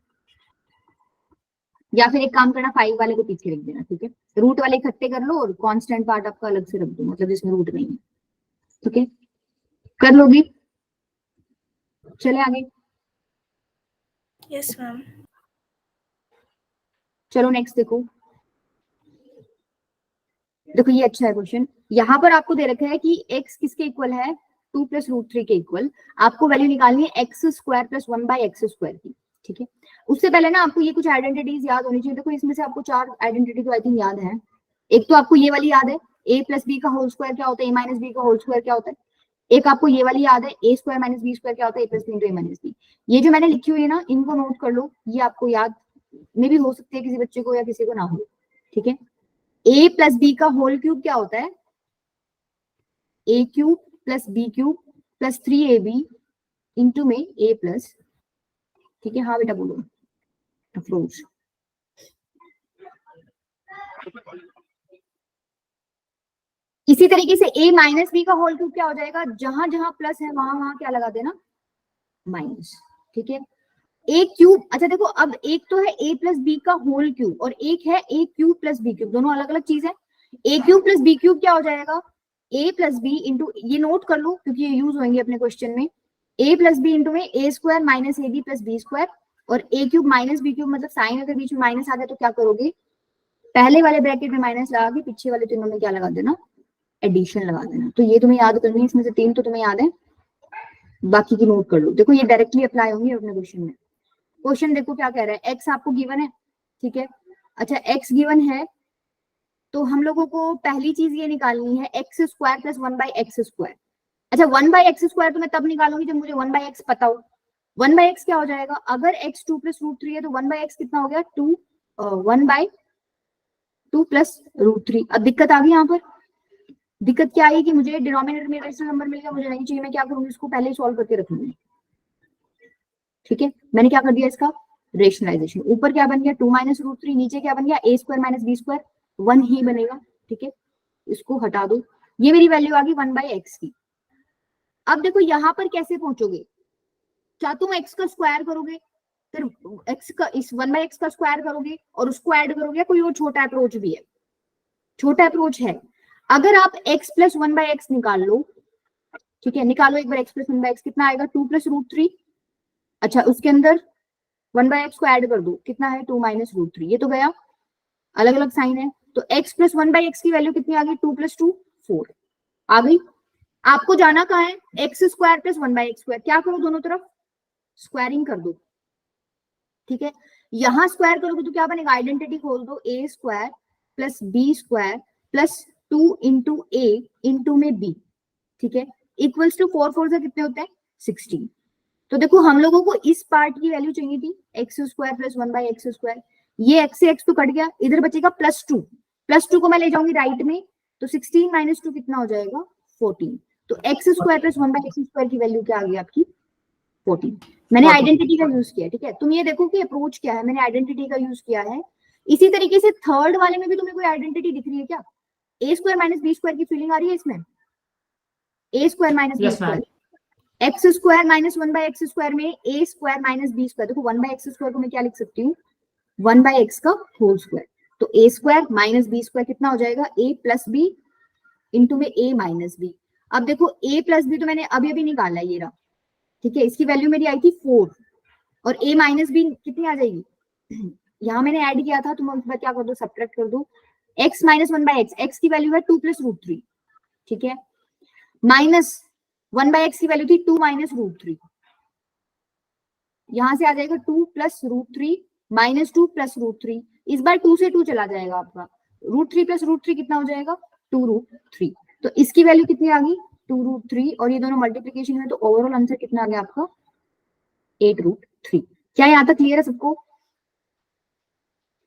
या फिर एक काम करना 5 वाले को पीछे लिख देना, ठीक है। रूट वाले इकट्ठे कर लो और कांस्टेंट पार्ट आपका अलग से रख दो, मतलब जिसमें रूट नहीं है, ठीक है। कर लोगी, चले आगे। Yes, ma'am. चलो नेक्स्ट देखो, देखो ये अच्छा है क्वेश्चन। यहाँ पर आपको दे रखा है कि x किसके इक्वल है, 2 प्लस रूट 3 के इक्वल। आपको वैल्यू निकालनी है x square plus 1 by x square की, ठीक है। उससे पहले ना आपको ये कुछ आइडेंटिटीज याद होनी चाहिए। देखो इसमें से आपको 4 आइडेंटिटी तो आई थिंक याद है। एक तो आपको ये वाली याद है, a प्लस बी का होल स्क्वायर क्या होता है, a माइनस बी का होल स्क्वायर क्या होता है। एक आपको ये वाली याद है, a square minus B square क्या होता है, a plus B into a minus B. ये जो मैंने लिखी हुई है ना, इनको नोट कर लो, ये आपको याद में भी हो सकती है किसी बच्चे को या किसी को ना हो, ठीक है। a प्लस बी का होल क्यूब क्या होता है, a cube plus B cube plus 3ab into में a प्लस, ठीक है। हाँ बेटा बोलो अफरोज। इसी तरीके से a माइनस बी का होल क्यूब क्या हो जाएगा, जहां जहां प्लस है वहां वहां क्या लगा देना, माइनस, ठीक है। a क्यूब, अच्छा देखो अब एक तो है a प्लस बी का होल क्यूब और एक है a cube plus B cube, दोनों अलग अलग चीज है। a cube plus B cube क्या हो जाएगा, a प्लस बी इंटू, ये नोट कर लो क्योंकि ये यूज होंगे अपने क्वेश्चन में, a प्लस बी इंटू में a square minus A B plus B square, और a cube minus B cube, मतलब साइन अगर बीच में माइनस आ जाए तो क्या करोगे, पहले वाले ब्रैकेट में माइनस लगा के पीछे वाले तीनों में क्या लगा देना, एडिशन लगा देना। तो ये तुम्हें याद करनी है, इसमें से 3 तो तुम्हें याद है, बाकी की नोट कर लो। देखो ये डायरेक्टली अप्लाई होंगे अपने क्वेश्चन में। क्वेश्चन देखो क्या कह रहा है, x आपको गिवन है, ठीक है। अच्छा x गिवन है तो हम लोगों को पहली चीज ये निकालनी है x square plus 1 by x square. अच्छा 1 बाई एक्स स्क्वायर तो मैं तब निकालूंगी जब मुझे 1 बाई एक्स पता हो। 1 बाई एक्स क्या हो जाएगा, अगर x 2 प्लस रूट 3 है तो 1 बाई एक्स कितना हो गया, 2 1 बाई 2 प्लस रूट 3। अब दिक्कत आ गई यहाँ पर, दिक्कत क्या आई कि मुझे डिनोमिनेटर में रेशनल नंबर मिल गया, मुझे नहीं चाहिए, मैं क्या करूंगी, इसको पहले ही सॉल्व करके रखूंगी, ठीक है। मैंने क्या कर दिया, इसका रेशनलाइजेशन। ऊपर क्या बन गया 2 माइनस रूट 3, नीचे क्या बन गया a square minus B square, 1 ही बनेगा, ठीक है। इसको हटा दो, ये मेरी वैल्यू आ गई 1 बाई एक्स की। अब देखो यहाँ पर कैसे पहुंचोगे, क्या तुम x का स्क्वायर करोगे, फिर x का इस 1 बाई एक्स का स्क्वायर करोगे और उसको ऐड करोगे, कोई और छोटा अप्रोच भी है, छोटा अप्रोच है। अगर आप x प्लस 1 बाई एक्स निकाल लो, ठीक है, निकालो एक बार x प्लस 1 बाई एक्स, कितना आएगा 2 प्लस रूट 3। अच्छा उसके अंदर 1/x को ऐड कर दो, कितना है 2 माइनस रूट 3, ये तो गया, अलग अलग साइन है, तो x प्लस 1/x की वैल्यू कितनी आ गई, 2 प्लस 2 4 आ गई। आपको जाना कहाँ है, एक्स स्क्वायर प्लस 1/x², क्या करो दोनों तरफ स्क्वायरिंग कर दो, ठीक है। यहां स्क्वायर करोगे तो क्या बनेगा, आइडेंटिटी खोल दो, A square plus B square plus 2 into A into में बी, ठीक है, इक्वल्स टू 4 4 से कितने होते हैं 16। तो देखो हम लोगों को इस पार्ट की वैल्यू चाहिए थी एक्स स्क्वायर प्लस 1/x², ये एक्स से एक्स तो कट गया, इधर बचेगा +2 को मैं ले जाऊंगी राइट में, तो 16 माइनस 2 कितना हो जाएगा 14। तो एक्स स्क्वायर प्लस 1/x² की वैल्यू क्या आ गई आपकी 14। मैंने 14। आइडेंटिटी का यूज किया, ठीक है, तुम ये देखो कि अप्रोच क्या है, मैंने आइडेंटिटी का यूज किया है। इसी तरीके से थर्ड वाले में भी तुम्हें कोई आइडेंटिटी दिख रही है क्या, A square minus B square की फीलिंग आ रही है इसमें, A square minus B yes ma'am. Square, X square minus 1/x² में A square minus B square, देखो 1/x² को मैं क्या लिख सकती हूँ 1/x का होल स्क्वायर, तो ए स्क्वायर माइनस बी स्क्वायर कितना हो जाएगा ए प्लस बी इंटू में ए माइनस बी। अब देखो ए प्लस बी तो मैंने अभी अभी निकाला है, ये रहा, ठीक है, इसकी वैल्यू मेरी आई थी 4 और a माइनस बी कितनी आ जाएगी, यहाँ मैंने ऐड किया था, तुम उसके बाद क्या कर दो सब्ट्रैक्ट कर दो, x माइनस 1/x, x की वैल्यू है 2 प्लस रूट 3, ठीक है, माइनस 1/x की वैल्यू थी 2 माइनस रूट 3, यहां से आ जाएगा 2 plus root 3 minus 2 plus root 3, इस बार 2 से 2 चला जाएगा आपका, रूट 3 प्लस रूट 3 कितना हो जाएगा 2 रूट 3, तो इसकी वैल्यू कितनी आ गई 2 रूट 3 और ये दोनों मल्टीप्लीकेशन में, तो ओवरऑल आंसर कितना आ गया आपका 8 रूट 3। क्या यहाँ तक क्लियर है सबको।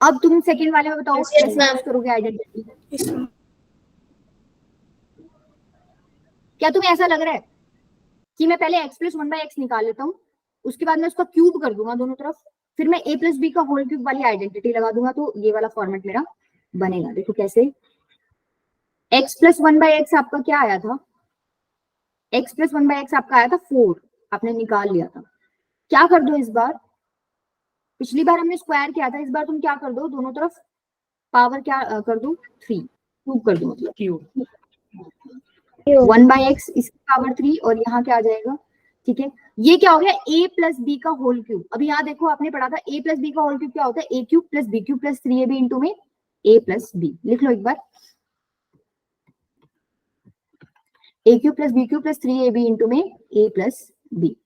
अब तुम सेकंड वाले में बताओ Yes, कैसे ma'am. यूज करोगे आइडेंटिटी। Yes, ma'am. क्या तुम्हें ऐसा लग रहा है कि मैं पहले x प्लस 1/x निकाल लेता हूँ, उसके बाद मैं उसका क्यूब कर दूंगा दोनों तरफ, फिर मैं a प्लस बी का होल क्यूब वाली आइडेंटिटी लगा दूंगा, तो ये वाला फॉर्मेट मेरा बनेगा। देखो कैसे, x प्लस 1/x आपका क्या आया था, x प्लस 1/x आपका आया था 4, आपने निकाल लिया था, क्या कर दो इस बार, पिछली बार हमने स्क्वायर किया था, इस बार तुम क्या कर दो दोनों तरफ पावर क्या कर दो 3, क्यूब कर दो, मतलब क्यूब 1/x इसकी पावर 3 और यहाँ क्या आ जाएगा, ठीक है, ये क्या हो गया a प्लस बी का होल क्यूब। अभी यहाँ देखो आपने पढ़ा था a प्लस बी का होल क्यूब क्या होता है, a cube plus B cube plus 3ab into में a प्लस बी, लिख लो एक बार, a cube plus B cube plus 3ab into में a प्लस बी।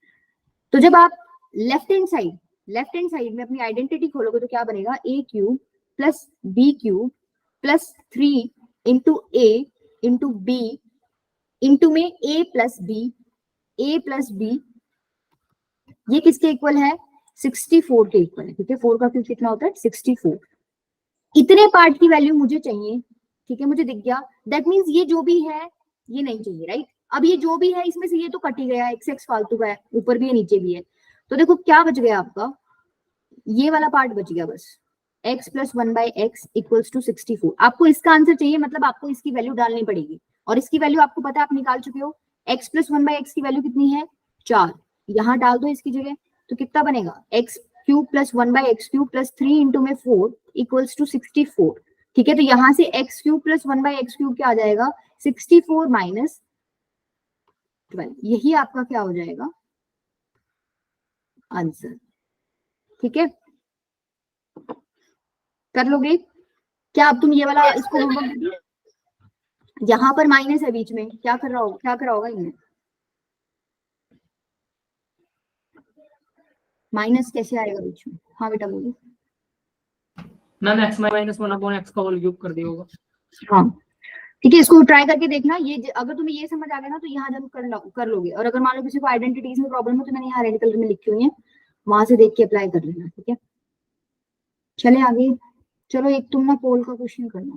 तो जब आप लेफ्ट हैंड साइड में अपनी आइडेंटिटी खोलोगे तो क्या बनेगा, a cube plus B cube plus 3 into a into B into में a प्लस बी, ये किसके इक्वल है 64 के इक्वल है, ठीक है, 4 का क्यूब कितना होता है 64। इतने पार्ट की वैल्यू मुझे चाहिए, ठीक है, मुझे दिख गया, दैट मींस ये जो भी है ये नहीं चाहिए, राइट। अब ये जो भी है इसमें से ये तो कट ही गया, x फालतू का है, ऊपर भी है नीचे भी है, तो देखो क्या बच गया आपका, ये वाला पार्ट बच गया बस, x plus 1/x equals to 64। आपको इसका आंसर चाहिए, मतलब आपको इसकी वैल्यू डालनी पड़ेगी, और इसकी वैल्यू आपको पता है आप निकाल चुके हो, x प्लस 1/x की वैल्यू कितनी है 4, यहाँ डाल दो इसकी जगह, तो कितना बनेगा x cube plus 1/x cube plus 3 into में 4 इक्वल्स टू 64, ठीक है, तो यहाँ से x cube plus 1/x cube क्या आ जाएगा 64 माइनस 12, यही आपका क्या हो जाएगा आंसर, ठीक है, कर लोगे क्या। अब तुम ये वाला इसको होमवर्क, यहाँ पर माइनस है बीच में, क्या करा होगा इनने, माइनस कैसे आएगा बीच में, हाँ बेटा बोलो। मैम x माइनस 1/x का होल क्यूब कर दिया होगा। हाँ ठीक है, इसको ट्राई करके देखना, ये अगर तुम्हें ये समझ आ गया ना तो यहाँ जरूर कर लोगे, और अगर मान लो किसी को आइडेंटिटीज में प्रॉब्लम हो तो मैंने यहाँ रेड कलर में लिखी हुई है, वहां से देख के अप्लाई कर लेना, ठीक है। चले आगे, चलो एक तुम ना पोल का क्वेश्चन करना,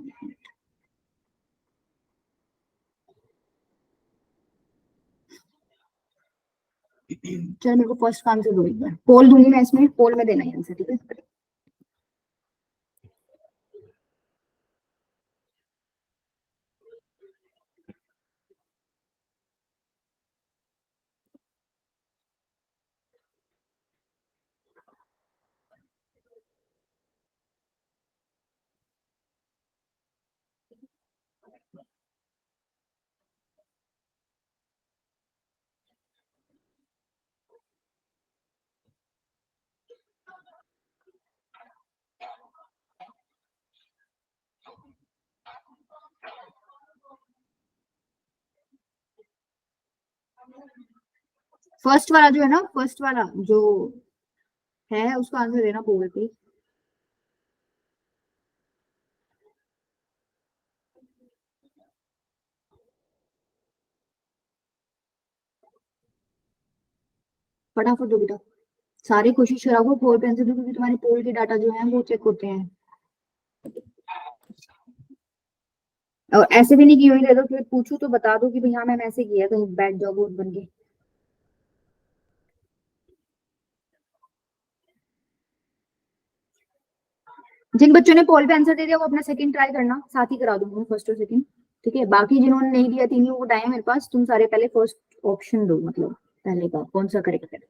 चलो मेरे को फर्स्ट का आंसर दो, एक बार पोल दूंगी मैं, इसमें पोल में देना है आंसर, ठीक है। फर्स्ट वाला जो है ना, फर्स्ट वाला जो है उसका आंसर देना पोल पे। फटाफट दो बेटा, सारी कोशिश कराओ पोल पे आंसर दो, क्योंकि तुम्हारे पोल के डाटा जो है वो चेक होते हैं। और ऐसे भी नहीं कि वही दे दो, फिर पूछू तो बता दो कि भाई हाँ मैम ऐसे किया, कहीं बैड जॉब और बन गए। जिन बच्चों ने पोल पे आंसर दे दिया वो अपना सेकंड ट्राई करना, साथ ही करा दूंगी फर्स्ट और सेकंड, ठीक है। बाकी जिन्होंने नहीं दिया तीनों वो टाइम मेरे पास, तुम सारे पहले फर्स्ट ऑप्शन दो, मतलब पहले का कौन सा करेक्ट है।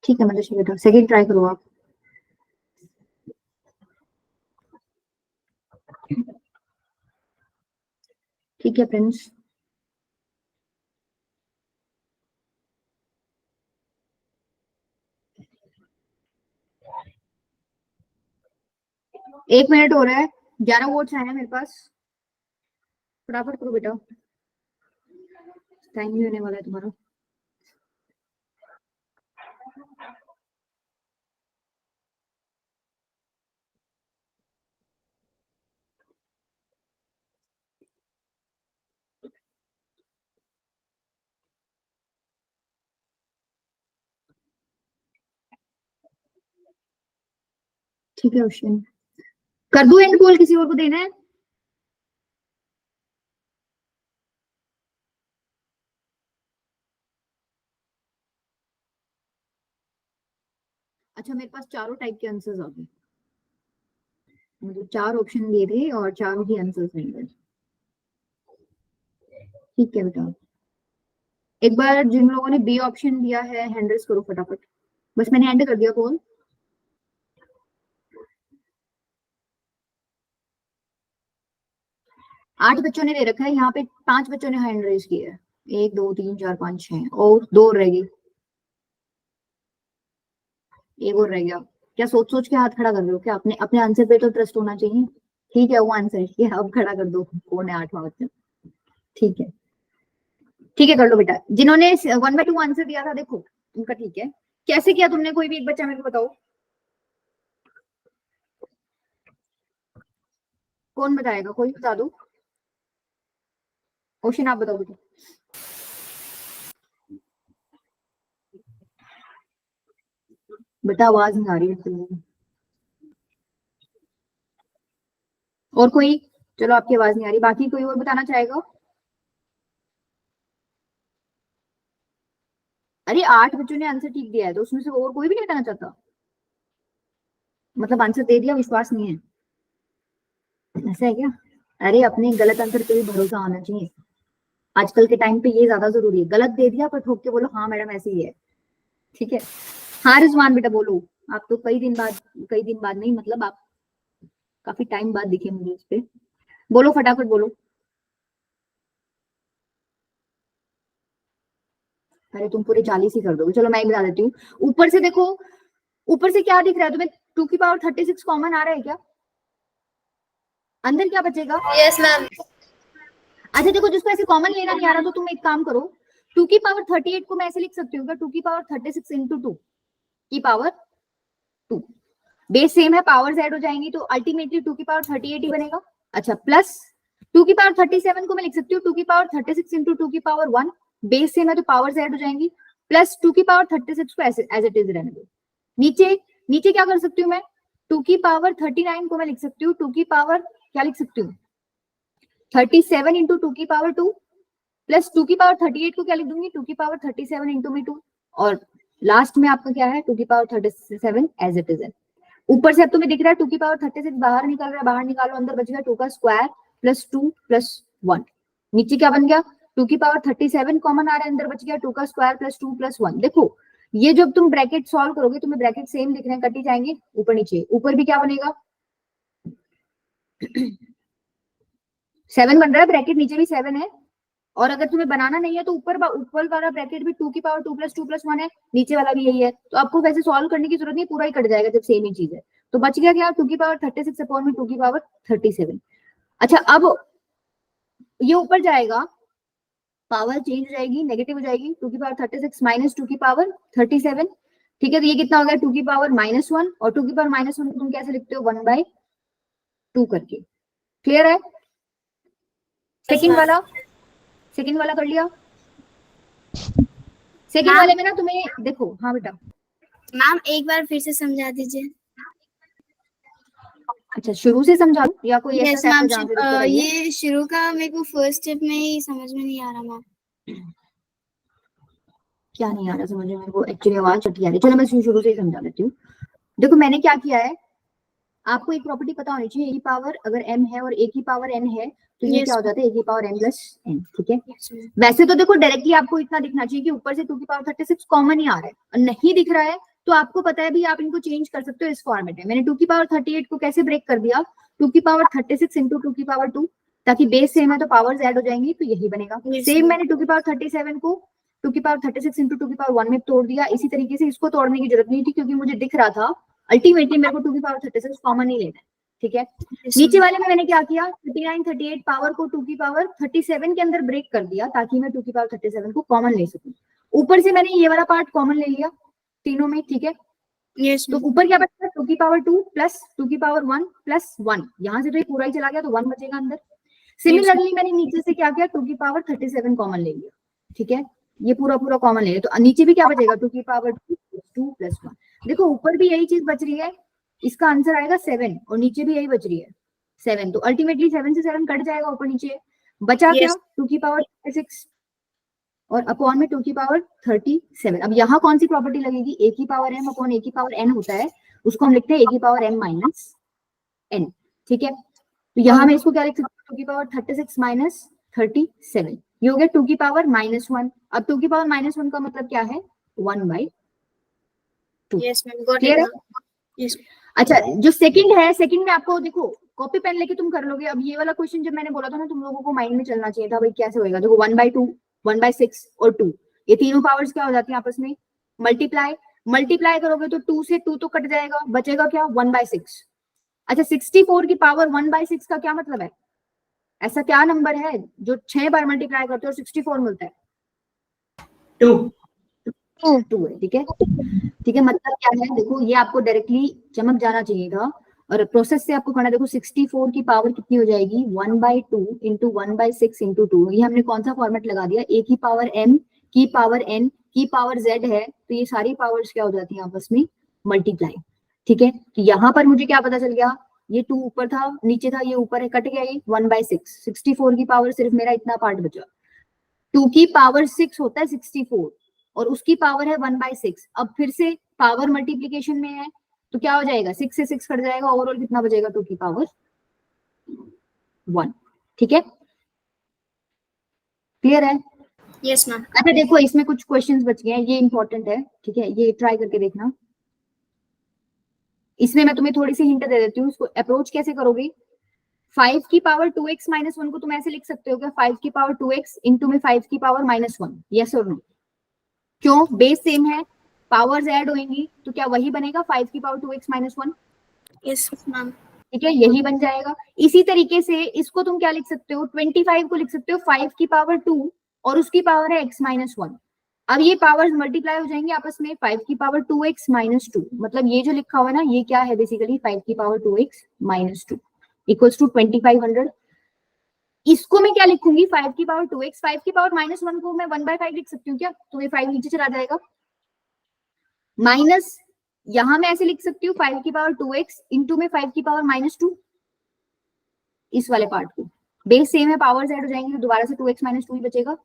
ठीक है मतलब बेटा सेकंड ट्राई करो आप। ठीक है फ्रेंड्स, एक मिनट हो रहा है, 11 वोट्स आए हैं मेरे पास, फटाफट करो बेटा, टाइम भी होने वाला है तुम्हारा। ठीक है ओशन, कर दूं एंड पोल, किसी और को देना है? अच्छा मेरे पास चारों टाइप के आंसर्स आ गए, मुझे 4 ऑप्शन दिए थे और चारों ही आंसर्स नहीं गए। ठीक है बेटा, एक बार जिन लोगों ने बी ऑप्शन दिया है हैंड रेज करो फटाफट, बस मैंने हैंड कर दिया कॉल। आठ बच्चों ने दे रखा है, यहाँ पे 5 बच्चों ने हैंड रेज किया है, 1 2 3 4 5 6 और 2 रह गई, एक और रह गया। क्या सोच सोच के हाथ खड़ा कर रहे हो क्या? अपने अपने आंसर पे तो ट्रस्ट होना चाहिए। ठीक है वो आंसर है, अब खड़ा कर दो कौन है 8वां बच्चा। ठीक है ठीक है कर लो बेटा, जिन्होंने 1/2 आंसर दिया था देखो उनका ठीक है। कैसे किया तुमने, कोई भी एक बच्चा मेरे को बताओ, कौन बताएगा, कोई बता दो। ओशन आप बताओ बेटा। बेटा आवाज नहीं आ रही है। और कोई, चलो आपकी आवाज नहीं आ रही, बाकी कोई और बताना चाहेगा? अरे 8 बच्चों ने आंसर ठीक दिया है तो उसमें से और कोई भी नहीं बताना चाहता, मतलब आंसर दे दिया विश्वास नहीं है, ऐसा है क्या? अरे अपने गलत आंसर पे भी भरोसा होना चाहिए, आजकल के टाइम पे ये ज्यादा जरूरी है। गलत दे दिया पर ठोक के बोलो हाँ मैडम ऐसे ही है, ठीक है। हाँ रिजवान बेटा बोलो, आप तो कई दिन बाद नहीं, मतलब आप काफी टाइम बाद दिखे मुझे इस पे, बोलो फटाफट बोलो। अरे तुम पूरे 40 ही कर दोगे, चलो मैं बता देती हूँ। ऊपर से देखो, ऊपर से क्या दिख रहा है तुम्हें, 2 की पावर 36 कॉमन आ रहा है क्या? अंदर क्या बचेगा? Yes, ma'am. अच्छा देखो जिसको ऐसे कॉमन लेना नहीं आ रहा तो तुम एक काम करो, 2 की पावर 38 को मैं ऐसे लिख सकती हूँ क्या, 2 की पावर 36 इंटू 2 की पावर 2, बेस सेम है, पावर्स ऐड हो जाएंगी तो अल्टीमेटली 2 की पावर 38 ही बनेगा। अच्छा प्लस 2 की पावर 37 को मैं लिख सकती हूँ 2 की पावर 36 इंटू 2 की पावर 1, बेस सेम है तो पावर्स ऐड हो जाएंगी, प्लस 2 की पावर 36 को ऐसे एज इट इज रहने दो। नीचे नीचे क्या कर सकती हूँ मैं, 2 की पावर 39 को मैं लिख सकती हूँ 2 की पावर क्या लिख सकती हूँ 37 इंटू 2 की पावर 2, प्लस 2 की पावर 38 को क्या लिख दूंगी 2 की पावर 37 इंटू में 2, और लास्ट में आपका क्या है 2 की पावर 37 एज इट इज है। ऊपर से अब तुम्हें दिख रहा है 2 की पावर 36 बाहर निकल रहा है, बाहर निकालो, अंदर बच गया 2 का स्क्वायर प्लस 2 प्लस 1। नीचे क्या बन गया 2 की पावर 37 कॉमन आ रहा है, अंदर बच गया 2 का स्क्वायर प्लस 2 प्लस 1। देखो ये जब तुम ब्रैकेट सॉल्व करोगे तुम्हें ब्रैकेट सेम दिख रहे हैं, कट ही जाएंगे ऊपर नीचे, ऊपर भी क्या बनेगा 7 बन रहा है, ब्रैकेट नीचे भी 7 है, और अगर तुम्हें बनाना नहीं है तो ऊपर वाला ब्रैकेट भी 2 की पावर 2 + 2 + 1 है, नीचे वाला भी यही है, तो आपको वैसे सॉल्व करने की जरूरत नहीं, पूरा ही कट जाएगा जब सेम ही चीज है। तो बच गया क्या, 2 की पावर 36 अपॉन में 2 की पावर 37। अच्छा अब ये ऊपर जाएगा, पावर चेंज हो जाएगी, नेगेटिव हो जाएगी, 2 की पावर 36 माइनस 2 की पावर 37। ठीक है, तो ये कितना हो गया, 2 की पावर -1, और 2 की पावर -1 को तुम कैसे लिखते हो, 1/2 करके। क्लियर है? सेकंड वाला कर लिया। सेकंड वाले में ना तुम्हें देखो, हाँ बेटा, मैम एक बार फिर से समझा दीजिए। अच्छा शुरू से समझा दूं या कोई ऐसा यस step है मैम, जहाँ से दिक्कत आई है? ये शुरू का मेरे को फर्स्ट स्टेप में ही समझ में नहीं आ रहा मैम। क्या नहीं आ रहा समझ में? मेरे को एक्चुअली आवाज छठी आ रही है। चलो मैं शुरू से ही समझा देती हूँ। देखो मैंने क्या किया है, आपको एक प्रॉपर्टी पता होनी चाहिए, ए की पावर अगर m है और a की पावर n है तो ये Yes. क्या हो जाता है, a की पावर n + n। ठीक है, Yes, ma'am. वैसे तो देखो डायरेक्टली आपको इतना दिखना चाहिए कि ऊपर से 2 की पावर 36 कॉमन ही आ रहा है, और नहीं दिख रहा है तो आपको पता है भी आप इनको चेंज कर सकते हो इस फॉर्मेट में। मैंने 2 की पावर 38 को कैसे ब्रेक कर दिया, 2 की पावर 36 इंटू 2 की पावर 2, ताकि बेस सेम है तो पावर्स ऐड हो जाएंगी, तो यही बनेगा। Yes, same ma'am. मैंने 2 की पावर 37 को 2 की पावर 36 इंटू 2 की पावर 1 में तोड़ दिया। इसी तरीके से इसको तोड़ने की जरूरत नहीं थी क्योंकि मुझे दिख रहा था अल्टीमेटली मेरे को 2 की पावर 36 कॉमन ही लेना है। ठीक है, Yes, नीचे ma'am. वाले में मैंने क्या किया, 39 38 पावर को 2 की पावर 37 के अंदर ब्रेक कर दिया ताकि मैं 2 की पावर 37 को कॉमन ले सकूं। ऊपर से मैंने ये वाला पार्ट कॉमन ले लिया तीनों में। ठीक है, Yes, तो ma'am. ऊपर क्या बचा, 2 की पावर 2 प्लस 2 की पावर 1 प्लस 1, यहाँ से तो ये पूरा ही चला गया तो 1 बचेगा अंदर। सिमिलरली मैंने नीचे से क्या किया, 2 की पावर 37 कॉमन ले लिया। ठीक है, ये पूरा कॉमन ले लिया, तो नीचे भी क्या बचेगा, 2 की पावर 2 प्लस 1। देखो ऊपर भी यही चीज बच रही है, इसका आंसर आएगा 7, और नीचे भी यही बच रही है 7, तो अल्टीमेटली 7 से 7 कट जाएगा ऊपर नीचे, बचा क्या, 2 की पावर 6 और अपॉन में 2 की पावर 37। अब यहाँ कौन सी प्रॉपर्टी लगेगी, a की पावर m अपॉन a की पावर n होता है, उसको हम लिखते हैं a की पावर m माइनस n। ठीक है, तो यहाँ मैं इसको क्या लिख सकती हूँ, 2 की पावर 36 माइनस 37, ये हो गया 2 की पावर -1। अब 2 की पावर -1 का मतलब क्या है, 1/2। Yes, ma'am. Got Clear it, है? ma'am. Yes. अच्छा जो सेकंड है, सेकंड में आपको देखो कॉपी पेन लेके तुम कर लोगे। अब ये वाला क्वेश्चन जब मैंने बोला था ना, तुम लोगों को माइंड में चलना चाहिए था भाई कैसे होएगा। देखो 1/2 1/6 और 2, ये तीनों पावर्स क्या हो जाती है आपस में, मल्टीप्लाई करोगे तो 2 से 2 तो कट जाएगा, बचेगा क्या, 1/6। अच्छा 64 की पावर 1/6 का क्या मतलब है, ऐसा क्या नंबर है जो 6 बार मल्टीप्लाई करते हो और 64 मिलता है, 2 है। ठीक है, ठीक है, मतलब क्या है, देखो ये आपको डायरेक्टली चमक जाना चाहिए था, और प्रोसेस से आपको करना। देखो 64 की पावर कितनी हो जाएगी, 1/2 इंटू 1/6 इंटू 2। ये हमने कौन सा फॉर्मेट लगा दिया, a की पावर m की पावर n की पावर z है, तो ये सारी पावर्स क्या हो जाती हैं आपस में, मल्टीप्लाई। ठीक है, तो यहाँ पर मुझे क्या पता चल गया, ये 2 ऊपर था नीचे था, ये ऊपर है, कट गया ये 1/6। 64 की पावर सिर्फ मेरा इतना पार्ट बचा, 2 की पावर 6 होता है 64 और उसकी पावर है 1/6। अब फिर से पावर मल्टीप्लीकेशन में है तो क्या हो जाएगा, 6 से 6 कट जाएगा, ओवरऑल कितना बचेगा, 2 की पावर 1। ठीक है, क्लियर है? Yes, ma'am. अच्छा देखो इसमें कुछ क्वेश्चंस बच गए हैं, ये इंपॉर्टेंट है। ठीक है, ये ट्राई करके देखना। इसमें मैं तुम्हें थोड़ी सी हिंट दे देती हूँ, इसको अप्रोच कैसे करोगे। 5 की पावर 2x माइनस 1 को तुम ऐसे लिख सकते हो क्या, 5 की पावर 2x इंटू में 5 की पावर -1, यस और नो? क्यों, बेस सेम है, पावर्स ऐड होंगी तो क्या वही बनेगा, 5 की power 2x minus 1। Yes, ma'am. ठीक है, यही बन जाएगा। इसी तरीके से इसको तुम क्या लिख सकते हो, 25 को लिख सकते हो 5 की पावर 2 और उसकी पावर है x माइनस 1। अब ये पावर्स मल्टीप्लाई हो जाएंगे आपस में, 5 की पावर 2x माइनस 2, मतलब ये जो लिखा हुआ है ना, ये क्या है बेसिकली 5 की power 2x minus 2 equals to 2500। इसको मैं क्या लिखूंगी, 5 की पावर 2x, 5 की पावर -1 को मैं 1/5 लिख सकती हूँ क्या, तो ये 5 नीचे चला जाएगा, माइनस यहां मैं ऐसे लिख सकती हूँ 5 की पावर 2x इंटू में 5 की पावर -2, इस वाले पार्ट को, बेस सेम है, पावर्स ऐड हो जाएंगे तो दोबारा से 2x माइनस 2 ही बचेगा।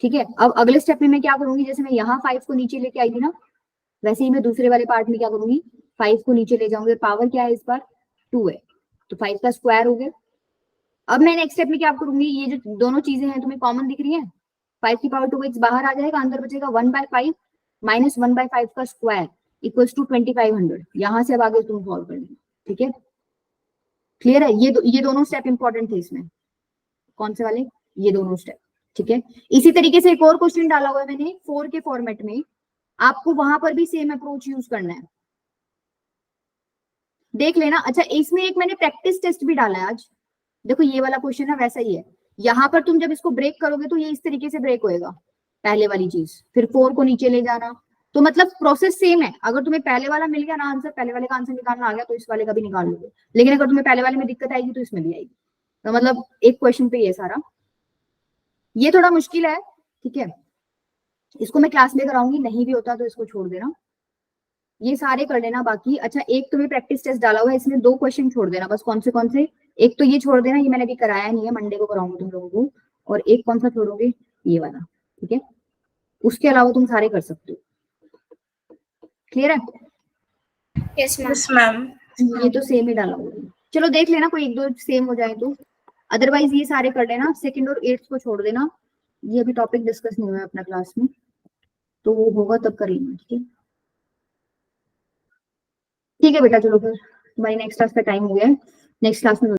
ठीक है, अब अगले स्टेप में मैं क्या करूंगी, जैसे मैं यहाँ 5 को नीचे लेके आई थी ना, वैसे ही मैं दूसरे वाले पार्ट में क्या करूंगी, 5 को नीचे ले जाऊंगी, पावर क्या है इस बार 2 है, तो 5 का स्क्वायर हो गया। अब मैं नेक्स्ट स्टेप में क्या करूंगी, ये जो दोनों चीजें हैं तुम्हें कॉमन दिख रही हैं, 5 की पावर 2x बाहर आ जाएगा, अंदर बचेगा 1/5 माइनस 1/5 का स्क्वायर इक्वल्स टू 2500। यहां से अब आगे तुम सॉल्व कर लेना। ठीक है, क्लियर है? ये दोनों स्टेप इंपॉर्टेंट थे इसमें। कौन से वाले, ये दोनों स्टेप। ठीक है। इसी तरीके से एक और क्वेश्चन डाला हुआ है मैंने 4 के फॉर्मेट में, आपको वहां पर भी सेम अप्रोच यूज करना है, देख लेना। अच्छा इसमें एक मैंने प्रैक्टिस टेस्ट भी डाला है आज, देखो ये वाला क्वेश्चन है वैसा ही है, यहाँ पर तुम जब इसको ब्रेक करोगे तो ये इस तरीके से ब्रेक होएगा, पहले वाली चीज, फिर 4 को नीचे ले जाना, तो मतलब प्रोसेस सेम है। अगर तुम्हें पहले वाला मिल गया ना आंसर, पहले वाले का आंसर निकालना आ गया तो इस वाले का भी निकाल लोगे, लेकिन अगर तुम्हें पहले वाले में दिक्कत आएगी तो इसमें भी आएगी। तो मतलब एक क्वेश्चन पे ये सारा, ये थोड़ा मुश्किल है, ठीक है, इसको मैं क्लास में कराऊंगी, नहीं भी होता तो इसको छोड़ देना, ये सारे कर लेना बाकी। अच्छा एक तुम्हें प्रैक्टिस टेस्ट डाला हुआ है, इसमें 2 क्वेश्चन छोड़ देना बस, कौन से, एक तो ये छोड़ देना, ये मैंने अभी कराया नहीं है, मंडे को कराऊंगी तुम लोगों को, और एक कौन सा छोड़ोगे, ये वाला, ठीक है, उसके अलावा तुम सारे कर सकते हो। क्लियर है? Yes, ma'am. ये तो सेम ही डाला हुआ है, चलो देख लेना कोई 1-2 सेम हो जाए तो, अदरवाइज ये सारे कर लेना। 2nd और 8th को छोड़ देना, ये अभी टॉपिक डिस्कस नहीं हुआ है अपना क्लास में, तो वो होगा तब कर लेना, ठीक है। ठीक है बेटा, चलो फिर तुम्हारी नेक्स्ट क्लास का टाइम हो गया है, नेक्स्ट क्लास में